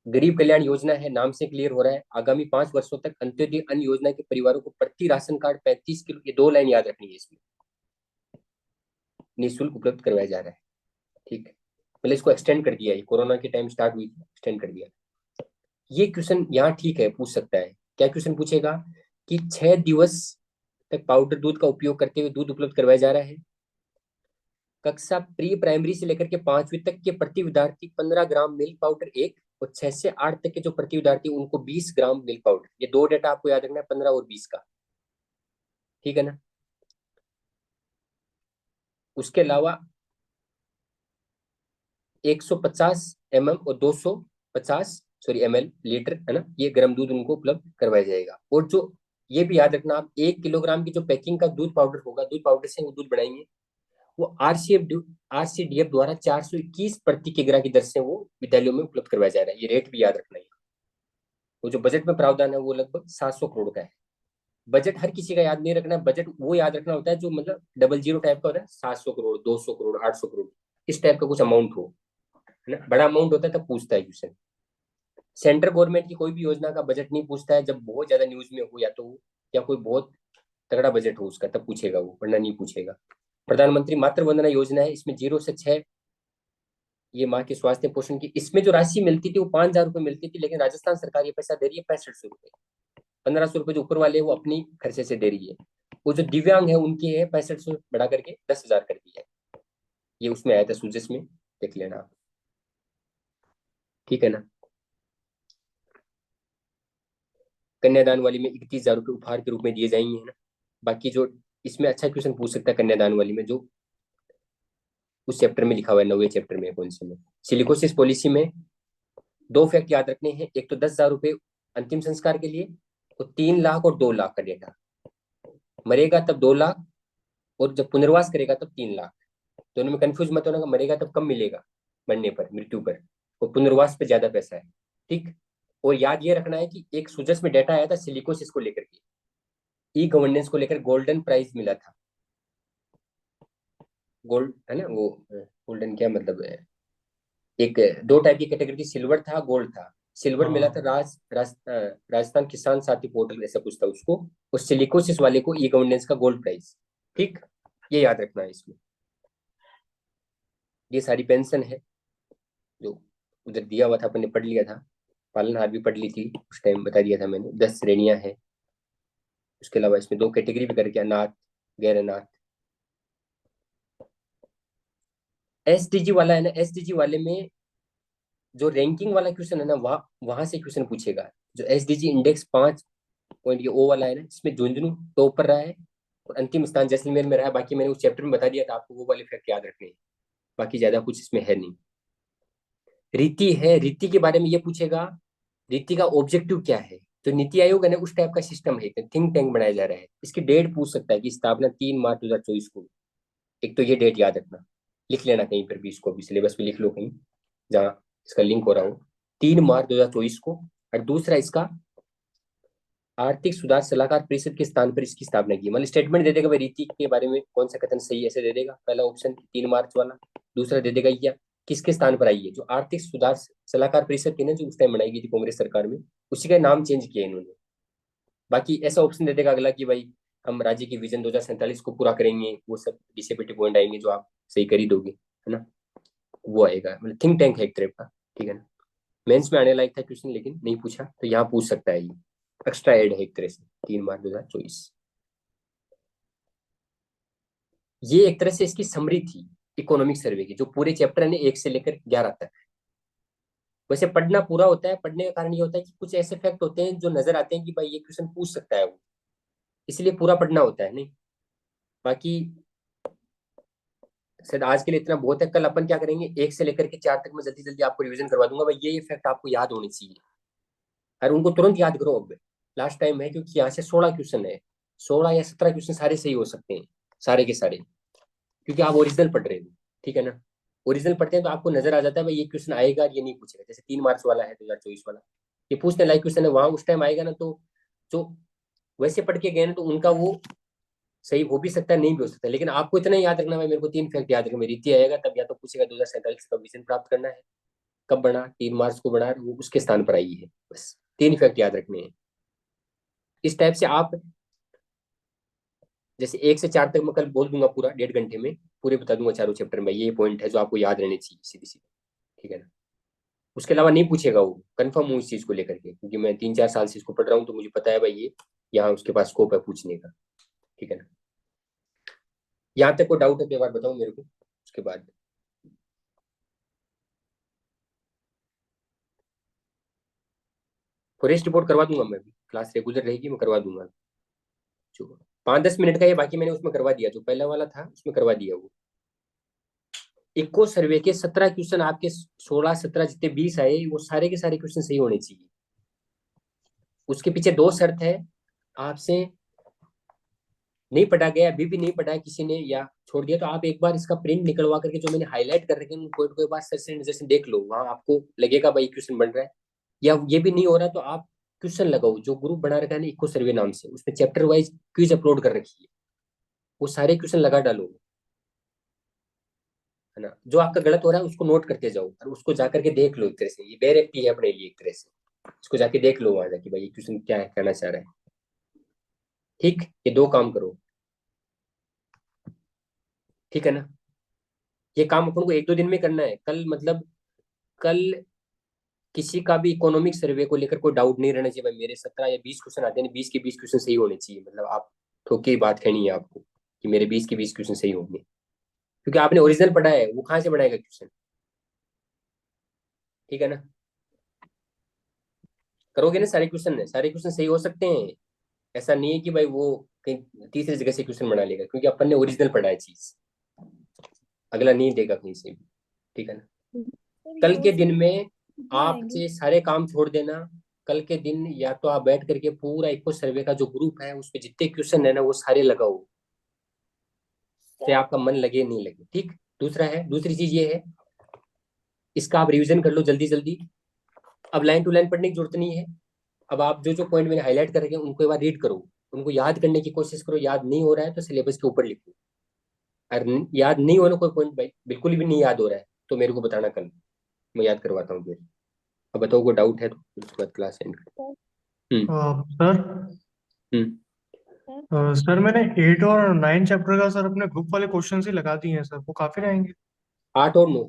गरीब कल्याण योजना है, नाम से क्लियर हो रहा है। आगामी 5 वर्षों तक अंत्योदय अन्न योजना के परिवारों को प्रति राशन कार्ड 35 किलो, ये 2 लाइन याद रखनी है इसमें, निःशुल्क उपलब्ध करवाया जा रहा है, ठीक है। मतलब इसको एक्सटेंड कर दिया है, कोरोना के टाइम स्टार्ट हुई थी, एक्सटेंड कर दिया। ये क्वेश्चन यहाँ ठीक है, पूछ सकता है। क्या क्वेश्चन पूछेगा कि 6 दिवस तक पाउडर दूध का उपयोग करते हुए दूध उपलब्ध करवाया जा रहा है। कक्षा प्री प्राइमरी से लेकर के 5वीं तक के प्रति विद्यार्थी 15 ग्राम मिल्क पाउडर एक, और 6 से 8 तक के जो प्रति विद्यार्थी उनको 20 ग्राम मिल्क पाउडर। ये दो डेटा आपको याद रखना है, 15 और 20 का, ठीक है ना। उसके अलावा 150 mm और 250 ml लीटर, है ना, ये गर्म दूध उनको उपलब्ध करवाया जाएगा। और जो ये भी याद रखना आप, 1 किलोग्राम की जो पैकिंग का दूध पाउडर होगा, दूध पाउडर से वो दूध बनाएंगे, वो आरसीडीएफ द्वारा 421 प्रति किग्रा की दर से वो विद्यालयों में उपलब्ध करवाया जा रहा है। ये रेट भी याद रखना है। वो जो बजट में प्रावधान है वो लगभग 700 करोड़ का है। बजट हर किसी का याद नहीं रखना है, बजट वो याद रखना होता है जो मतलब 00 टाइप का होता है, 700 करोड़, 200 करोड़, 800 करोड़, इस टाइप का कुछ अमाउंट हो, है ना। बड़ा अमाउंट होता है तब पूछता है क्वेश्चन। सेंट्रल गवर्नमेंट की कोई भी योजना का बजट नहीं पूछता है जब बहुत ज्यादा न्यूज में हो, या कोई बहुत तगड़ा बजट हो उसका, तब पूछेगा वो, वरना नहीं पूछेगा। प्रधानमंत्री मातृ वंदना योजना है, इसमें 0 से 6 ये माँ के स्वास्थ्य पोषण की, इसमें जो राशि मिलती थी वो 5,000 रुपये मिलती थी, लेकिन राजस्थान सरकार ये पैसा दे रही है 6500 रुपये। 1500 रुपये जो ऊपर वाले हैं वो अपनी खर्चे से दे रही है। वो जो दिव्यांग है उनकी है 6500 बढ़ा करके 10,000 कर दी है। ये उसमें आया था सूजस में, देख लेना आप, ठीक है ना। कन्यादान वाली में 31,000 रुपये उपहार के रूप में दिए जाएंगे, है ना। बाकी जो इसमें अच्छा क्वेश्चन पूछ सकता है कन्यादान वाली में, जो उस चैप्टर में लिखा हुआ है, 9वें चैप्टर में, कौन से में, सिलिकोसिस पॉलिसी में 2 फैक्ट याद रखने हैं। एक तो 10,000 रुपये अंतिम संस्कार के लिए, तो 3 लाख और 2 लाख का डेटा। मरेगा तब 2 लाख, और जब पुनर्वास करेगा तब 3 लाख। दोनों में कंफ्यूज मत होना, मरेगा तब कम मिलेगा, मरने पर, मृत्यु पर, और पुनर्वास पे ज्यादा पैसा है, ठीक। और याद ये रखना है कि एक सुजस में डेटा आया था सिलिकोसिस को लेकर के, ई गवर्नेंस को लेकर गोल्डन प्राइज मिला था। गोल्ड है ना वो, गोल्डन क्या मतलब है, एक दो टाइप की कैटेगरी थी, सिल्वर था, गोल्ड था। सिल्वर मिला था राजस्थान किसान साथी पोर्टल, ऐसा कुछ था उसको। और सिलिकोसिस वाले को ई गवर्नेंस का गोल्ड प्राइज, ठीक। ये याद रखना है इसमें। ये सारी पेंशन है जो उधर दिया हुआ था, अपन ने पढ़ लिया था। पालनहार भी पढ़ ली थी उस टाइम, बता दिया था मैंने, 10 श्रेणियां हैं। उसके अलावा इसमें 2 कैटेगरी भी करके, अनाथ, गैर अनाथ। एसडीजी वाला है ना, एसडीजी वाले में जो रैंकिंग वाला क्वेश्चन है ना, वहां वहां से क्वेश्चन पूछेगा। जो एसडीजी इंडेक्स 5 पॉइंट ये ओ वाला है ना, इसमें झुंझुनू टॉप पर रहा है और अंतिम स्थान जैसलमेर में रहा है। बाकी मैंने उस चैप्टर में बता दिया था आपको, वो वाले फैक्ट याद रखने हैं। बाकी ज्यादा कुछ इसमें है नहीं। रीति है, रीति के बारे में ये पूछेगा, रीति का ऑब्जेक्टिव क्या है। तो नीति आयोग है ना, उस टाइप का सिस्टम है, थिंक टैंक बनाया जा रहा है। इसकी डेट पूछ सकता है कि स्थापना 3 मार्च 2024 को। एक तो ये डेट याद रखना, लिख लेना कहीं पर भी, इसको भी सिलेबस में लिख लो कहीं जहाँ इसका लिंक हो रहा हो, 3 मार्च 2024 को। और दूसरा इसका, आर्थिक सुधार सलाहकार परिषद के स्थान पर इसकी स्थापना की। मतलब स्टेटमेंट दे देगा भाई रीति के बारे में कौन सा कथन सही है, ऐसे दे देगा। पहला ऑप्शन 3 मार्च वाला। दूसरा दे देगा क्या, किसके स्थान पर आई है, जो आर्थिक सुधार सलाहकार परिषद थी ना, जो उस टाइम बनाई गई थी कांग्रेस सरकार में, उसी का नाम चेंज किया इन्होंने। बाकी ऐसा ऑप्शन दे देगा अगला कि भाई हम राज्य की विजन 2047 को पूरा करेंगे, वो सब डिसेबिलिटी पॉइंट आएंगे जो आप सही कर ही दोगे, है ना। वो आएगा, मतलब थिंक टैंक है एक तरह का, ठीक है ना। मेंस में आने लायक था क्वेश्चन, लेकिन नहीं पूछा, तो यहाँ पूछ सकता है ये। एक्स्ट्रा एड है एक तरह से, 3 मार्च 2024। ये एक तरह से इसकी समरी थी इकोनॉमिक सर्वे की, जो पूरे चैप्टर है ना, 1 से लेकर 11 तक। वैसे पढ़ना पूरा होता है, पढ़ने का कारण ये होता है कि कुछ ऐसे फैक्ट होते हैं जो नजर आते हैं कि भाई ये क्वेश्चन पूछ सकता है वो, इसलिए पूरा पढ़ना होता है। नहीं, बाकी शायद आज के लिए इतना बहुत है। कल अपन क्या करेंगे, 1 से लेकर के 4 तक मैं जल्दी जल्दी आपको रिवीजन करवा दूंगा भाई। ये फैक्ट आपको याद होनी चाहिए और उनको तुरंत याद करो अब, लास्ट टाइम है, क्योंकि यहाँ से 16 क्वेश्चन है। 16 या 17 क्वेश्चन सारे सही हो सकते हैं, सारे के सारे, क्योंकि आप ओरिजिनल पढ़ रहे हो, ठीक है ना। ओरिजिनल पढ़ते हैं तो आपको नजर आ जाता है भाई ये क्वेश्चन आएगा, ये नहीं पूछेगा। जैसे 3 मार्च वाला है, 2024 वाला, ये पूछने लायक क्वेश्चन है, वहां उस टाइम आएगा ना, तो जो वैसे पढ़ के गए ना, तो उनका वो सही हो भी सकता है, नहीं भी हो सकता। लेकिन आपको इतना ही याद रखना भाई, मेरे को 3 फैक्ट याद रखना। मेरी रीति आएगा तब या तो पूछेगा 2047 का विजन प्राप्त करना है, कब बना, 3 मार्च को बना, वो उसके स्थान पर आई है। बस 3 फैक्ट याद रखने हैं। इस टाइप से आप, जैसे 1 से 4 तक मैं कल बोल दूंगा पूरा, 1.5 घंटे में पूरे बता दूंगा चारों चैप्टर में, ये पॉइंट है जो आपको याद रहने चाहिए सीधी सीधी, ठीक है ना। उसके अलावा नहीं पूछेगा वो, कंफर्म हूँ इस चीज को लेकर के, क्योंकि मैं 3 4 साल से इसको पढ़ रहा हूँ, तो मुझे पता है भाई ये यहाँ उसके पास स्कोप है पूछने का, ठीक है ना। यहाँ तक कोई डाउट है तो एक बार बताओ मेरे को, उसके बाद फॉरेस्ट रिपोर्ट करवा दूंगा मैं भी, क्लास रेगुलर रहेगी, मैं करवा दूंगा। जो 5 10 मिनट का है, बाकी मैंने उसमें करवा दिया, जो पहला वाला था उसमें करवा दिया वो। इको सर्वे के 17 क्वेश्चन आपके, 16 17 जितने 20 आए, वो सारे के सारे क्वेश्चन सही होने चाहिए। उसके पीछे 2 शर्त है आपसे। नहीं पढ़ा गया, अभी भी नहीं पढ़ा है किसी ने या छोड़ दिया, तो आप एक बार इसका प्रिंट निकलवा करके जो मैंने हाईलाइट कर रखे हैं उनको एक बार सर से नजर से देख लो, वहां आपको लगेगा भाई क्वेश्चन बन रहा है। या ये भी नहीं हो रहा तो आप क्वेश्चन लगाओ, जो ग्रुप बना रखा है ना इको सर्वे नाम से, उसमें चैप्टर वाइज क्विज अपलोड कर रखी है, वो सारे क्वेश्चन लगा डालो, है ना। जो आपका गलत हो रहा है उसको नोट करते जाओ और उसको जाकर के देख लो, एक तरह से ये डायरेक्ट है अपने लिए एक तरह से। इसको जाके देख लो वहां जाके भाई ये क्वेश्चन क्या है, कहना चाह रहा है। ठीक, ये 2 काम करो, ठीक है ना। ये काम अपन को 1 2 दिन में करना है। कल मतलब कल किसी का भी इकोनॉमिक सर्वे को लेकर कोई डाउट नहीं रहना चाहिए भाई। मेरे 17 या 20 क्वेश्चन आते हैं, 20 के 20 क्वेश्चन सही होने चाहिए, मतलब आप ठोक के बात कहनी है आपको कि मेरे 20 के 20 क्वेश्चन सही होंगे, क्योंकि आपने ओरिजिनल पढ़ा है, वो कहाँ से बनाएगा क्वेश्चन, ठीक है ना। करोगे ना सारे क्वेश्चन, है सारे क्वेश्चन सही हो सकते हैं। ऐसा नहीं है कि भाई वो कहीं तीसरी जगह से क्वेश्चन बना लेगा, क्योंकि अपन ने ओरिजिनल पढ़ा है चीज, अगला नहीं देगा कहीं से भी, ठीक है ना। सर कल के दिन यूएसए में कितने आप आएंगे? ये सारे काम छोड़ देना। कल के दिन या तो आप बैठ करके पूरा इको सर्वे का जो ग्रुप है उस पे जितने क्वेश्चन है ना वो सारे लगाओ, चाहे आपका मन लगे नहीं लगे, ठीक। दूसरा है, दूसरी चीज ये है, इसका आप रिवीजन कर लो जल्दी जल्दी। अब लाइन टू लाइन पढ़ने की जरूरत नहीं है। अब आप जो जो पॉइंट मैंने हाईलाइट कर रखे हैं उनको एक बार रीड करो, उनको याद करने की कोशिश करो। याद नहीं हो रहा है तो सिलेबस के ऊपर लिखो। और याद नहीं होना कोई पॉइंट भाई बिल्कुल भी नहीं याद हो रहा है तो मेरे को बताना, कल मैं याद करवाता हूँ फिर। अब बताओ कोई डाउट है तो फिर उसके बाद class and. Sir hmm. Sir hmm. Sir sir मैंने 8 और 9 चैप्टर का सर अपने ग्रुप वाले क्वेश्चन ही लगा दिए हैं सर, वो काफी रहेंगे? 8 और 9,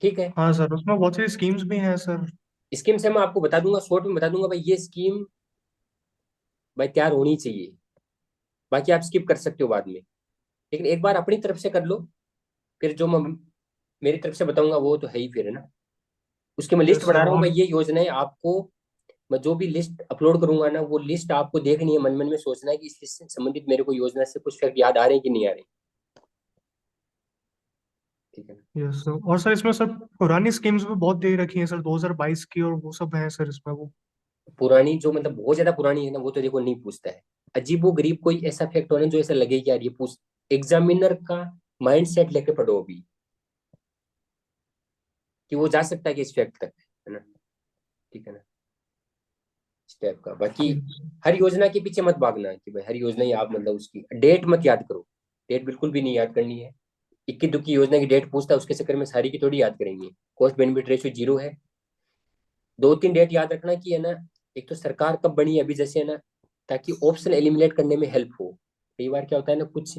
ठीक है। हाँ सर, उसमें बहुत सारी स्कीम्स भी हैं सर। स्कीम से मैं आपको बता दूंगा, शॉर्ट में बता दूंगा भाई, ये स्कीम भाई तैयार होनी चाहिए, बाकी आप स्किप कर सकते हो बाद में, लेकिन एक बार अपनी तरफ से कर लो, फिर जो मैं मेरी तरफ से बताऊंगा वो तो है ही फिर, है ना। उसकी मैं लिस्ट यस बना सर। रहा हूँ और भाई, ये योजनाएं आपको, मैं जो भी लिस्ट अपलोड करूंगा ना, वो लिस्ट आपको देखनी है, मन मन में सोचना है कि इस लिस्ट से संबंधित मेरे को योजना से कुछ फैक्ट याद आ रहे हैं कि नहीं आ रहे, ठीक है ना। यस सर, और सर इसमें सर पुरानी स्कीम्स भी बहुत दे रखी हैं सर, 2022 की, और वो सब है सर इसमें वो। पुरानी जो मतलब बहुत ज्यादा पुरानी है ना, वो तो देखो नहीं पूछता है। अजीब वो गरीब कोई ऐसा फैक्ट होना जो ऐसा लगे कि यार ये पूछ, एग्जामिनर का माइंड सेट लेके पढ़ो अभी, कि वो जा सकता है कि इस फैक्ट तक, है ना, ठीक है ना, स्टेप का। बाकी यस हर योजना के पीछे मत भागना कि भाई हर योजना ही आप मतलब उसकी डेट मत याद करो, डेट बिल्कुल भी नहीं याद करनी है। इक्की दुक्की योजना की डेट पूछता है, उसके चक्कर में सारी की थोड़ी याद करेंगे। कॉस्ट बेनिफिट रेशियो 0 है। दो तीन डेट याद रखना कि है ना, एक तो सरकार कब बनी है अभी, जैसे है ना, ताकि ऑप्शन एलिमिनेट करने में हेल्प हो। कई बार क्या होता है ना, कुछ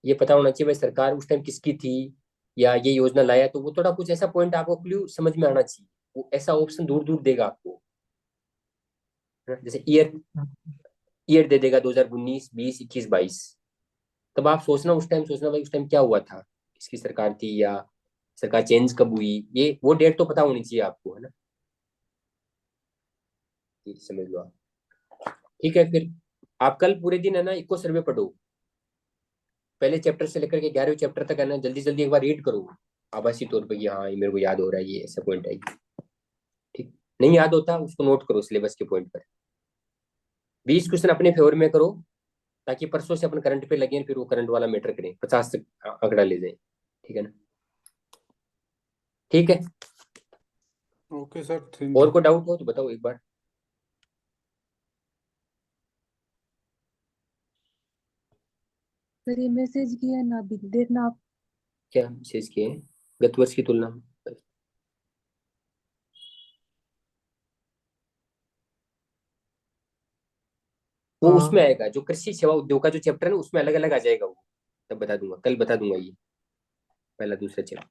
ये पता होना चाहिए भाई सरकार उस टाइम किसकी थी, या ये योजना लाया, तो वो थोड़ा कुछ ऐसा पॉइंट आपको क्ल्यू समझ में आना चाहिए, वो ऐसा ऑप्शन दूर दूर देगा आपको, है ना? जैसे ईयर ईयर दे देगा 2019 20 21 22, तब आप सोचना उस टाइम, सोचना भाई उस टाइम क्या हुआ था, किसकी सरकार थी, या सरकार चेंज कब हुई, ये वो डेट तो पता होनी चाहिए आपको, है ना, ये समझ लो आप। ठीक है, फिर आप कल पूरे दिन है ना इको सर्वे पढ़ो, पहले चैप्टर से लेकर के 11वें चैप्टर तक, है ना, जल्दी जल्दी एक बार रीड करो, आभासी तौर पर कि हाँ ये मेरे को याद हो रहा है, ये ऐसा पॉइंट है। ठीक, नहीं याद होता उसको नोट करो सिलेबस के पॉइंट पर, 20 क्वेश्चन अपने फेवर में करो, ताकि परसों से अपन करंट पे लगे, फिर वो करंट वाला मैटर करें, 50 तक आंकड़ा ले जाए, ठीक है ना। ठीक है, ओके सर, थैंक और यू। कोई डाउट हो तो बताओ एक बार। सर ये मैसेज किया ना, अभी देखना आप। क्या शेष किए हैं गत वर्ष की तुलना में? वो उसमें हाँ। आएगा जो कृषि सेवा उद्योग का जो चैप्टर है ना, उसमें अलग अलग आ जाएगा वो, तब बता दूंगा, कल बता दूंगा ये पहला दूसरा चैप्टर।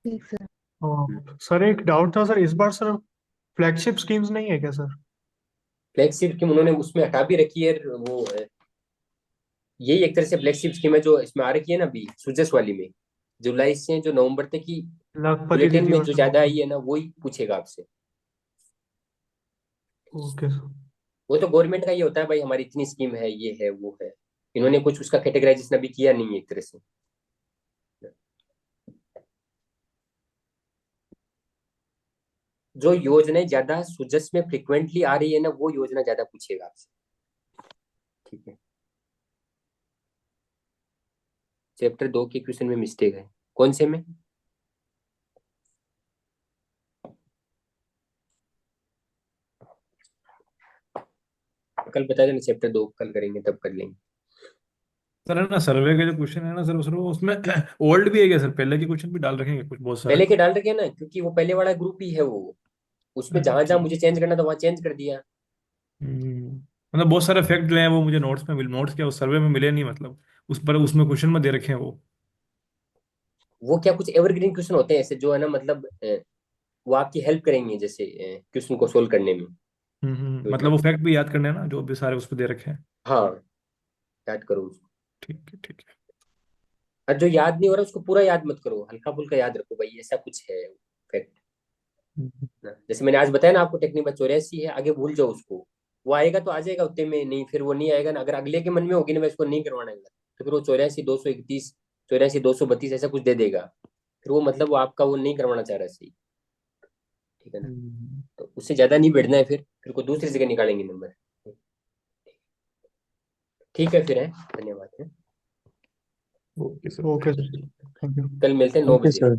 ठीक सर। सर एक डाउट था सर, इस बार सर फ्लैगशिप स्कीम्स नहीं है क्या सर? फ्लैगशिप की उन्होंने उसमें हटा भी रखी है वो, यही एक तरह से फ्लैगशिप स्कीम है जो इसमें आ रखी है ना अभी सुजस वाली में, जुलाई से जो नवंबर तक की लखपति बुलेटिन दीदी में और जो सब ज्यादा होगा। आई है ना, वही पूछेगा आपसे। Okay sir. वो तो गवर्नमेंट का ये होता है भाई, हमारी इतनी स्कीम है, ये है वो है, इन्होंने कुछ उसका कैटेगराइजेशन अभी किया नहीं है एक तरह से। जो योजनाएं ज्यादा सुजस में फ्रिक्वेंटली आ रही है ना, वो योजना ज्यादा पूछेगा आपसे, ठीक है। चैप्टर 2 के क्वेश्चन में मिस्टेक है, कौन से में? कल बता देना, चैप्टर 2 कल करेंगे तब कर लेंगे। सर है ना, सर्वे के जो क्वेश्चन है ना सर, उसमें ओल्ड भी है क्या सर? पहले के क्वेश्चन भी डाल रखेंगे कुछ बहुत सारे? पहले के डाल रखे हैं ना, क्योंकि वो पहले वाला ग्रुप ही है वो, उसमें जहां अच्छा। जहां मुझे चेंज करना था वहां चेंज कर दिया। मतलब बहुत सारे फैक्ट ले हैं वो, मुझे नोट्स में मिल, नोट्स क्या उस सर्वे में मिले नहीं, मतलब उस पर उसमें क्वेश्चन में दे रखे हैं वो। वो क्या कुछ एवरग्रीन क्वेश्चन होते हैं ऐसे, जो है ना मतलब वो आपकी हेल्प करेंगे, जैसे क्वेश्चन को सोल्व करने में, योजना मतलब वो को। फैक्ट भी याद करने हैं ना, जो भी सारे उस पर दे रखे हैं। हाँ, याद करो उसको। ठीक है, ठीक है। और जो याद नहीं हो रहा उसको पूरा याद मत करो, हल्का फुल्का याद रखो भाई, ऐसा कुछ है फैक्ट हम्म, ना। जैसे मैंने आज बताया ना आपको, टेक्निक बस 84 है, आगे भूल जाओ उसको, वो आएगा तो आ जाएगा उतने में, नहीं फिर वो नहीं आएगा ना, अगर अगले के मन में होगी ना मैं इसको नहीं करवाना है, तो फिर वो 84 231 84 232 ऐसा कुछ दे देगा, फिर वो मतलब वो आपका वो नहीं करवाना चाह रहा सही, ठीक है ना। हम्म। तो उससे ज्यादा नहीं बैठना है, फिर को दूसरी जगह निकालेंगे नंबर। ठीक है फिर, है, धन्यवाद है। Okay sir, okay thank sir, you. Thank you. कल मिलते हैं 9 ओके बजे। सर।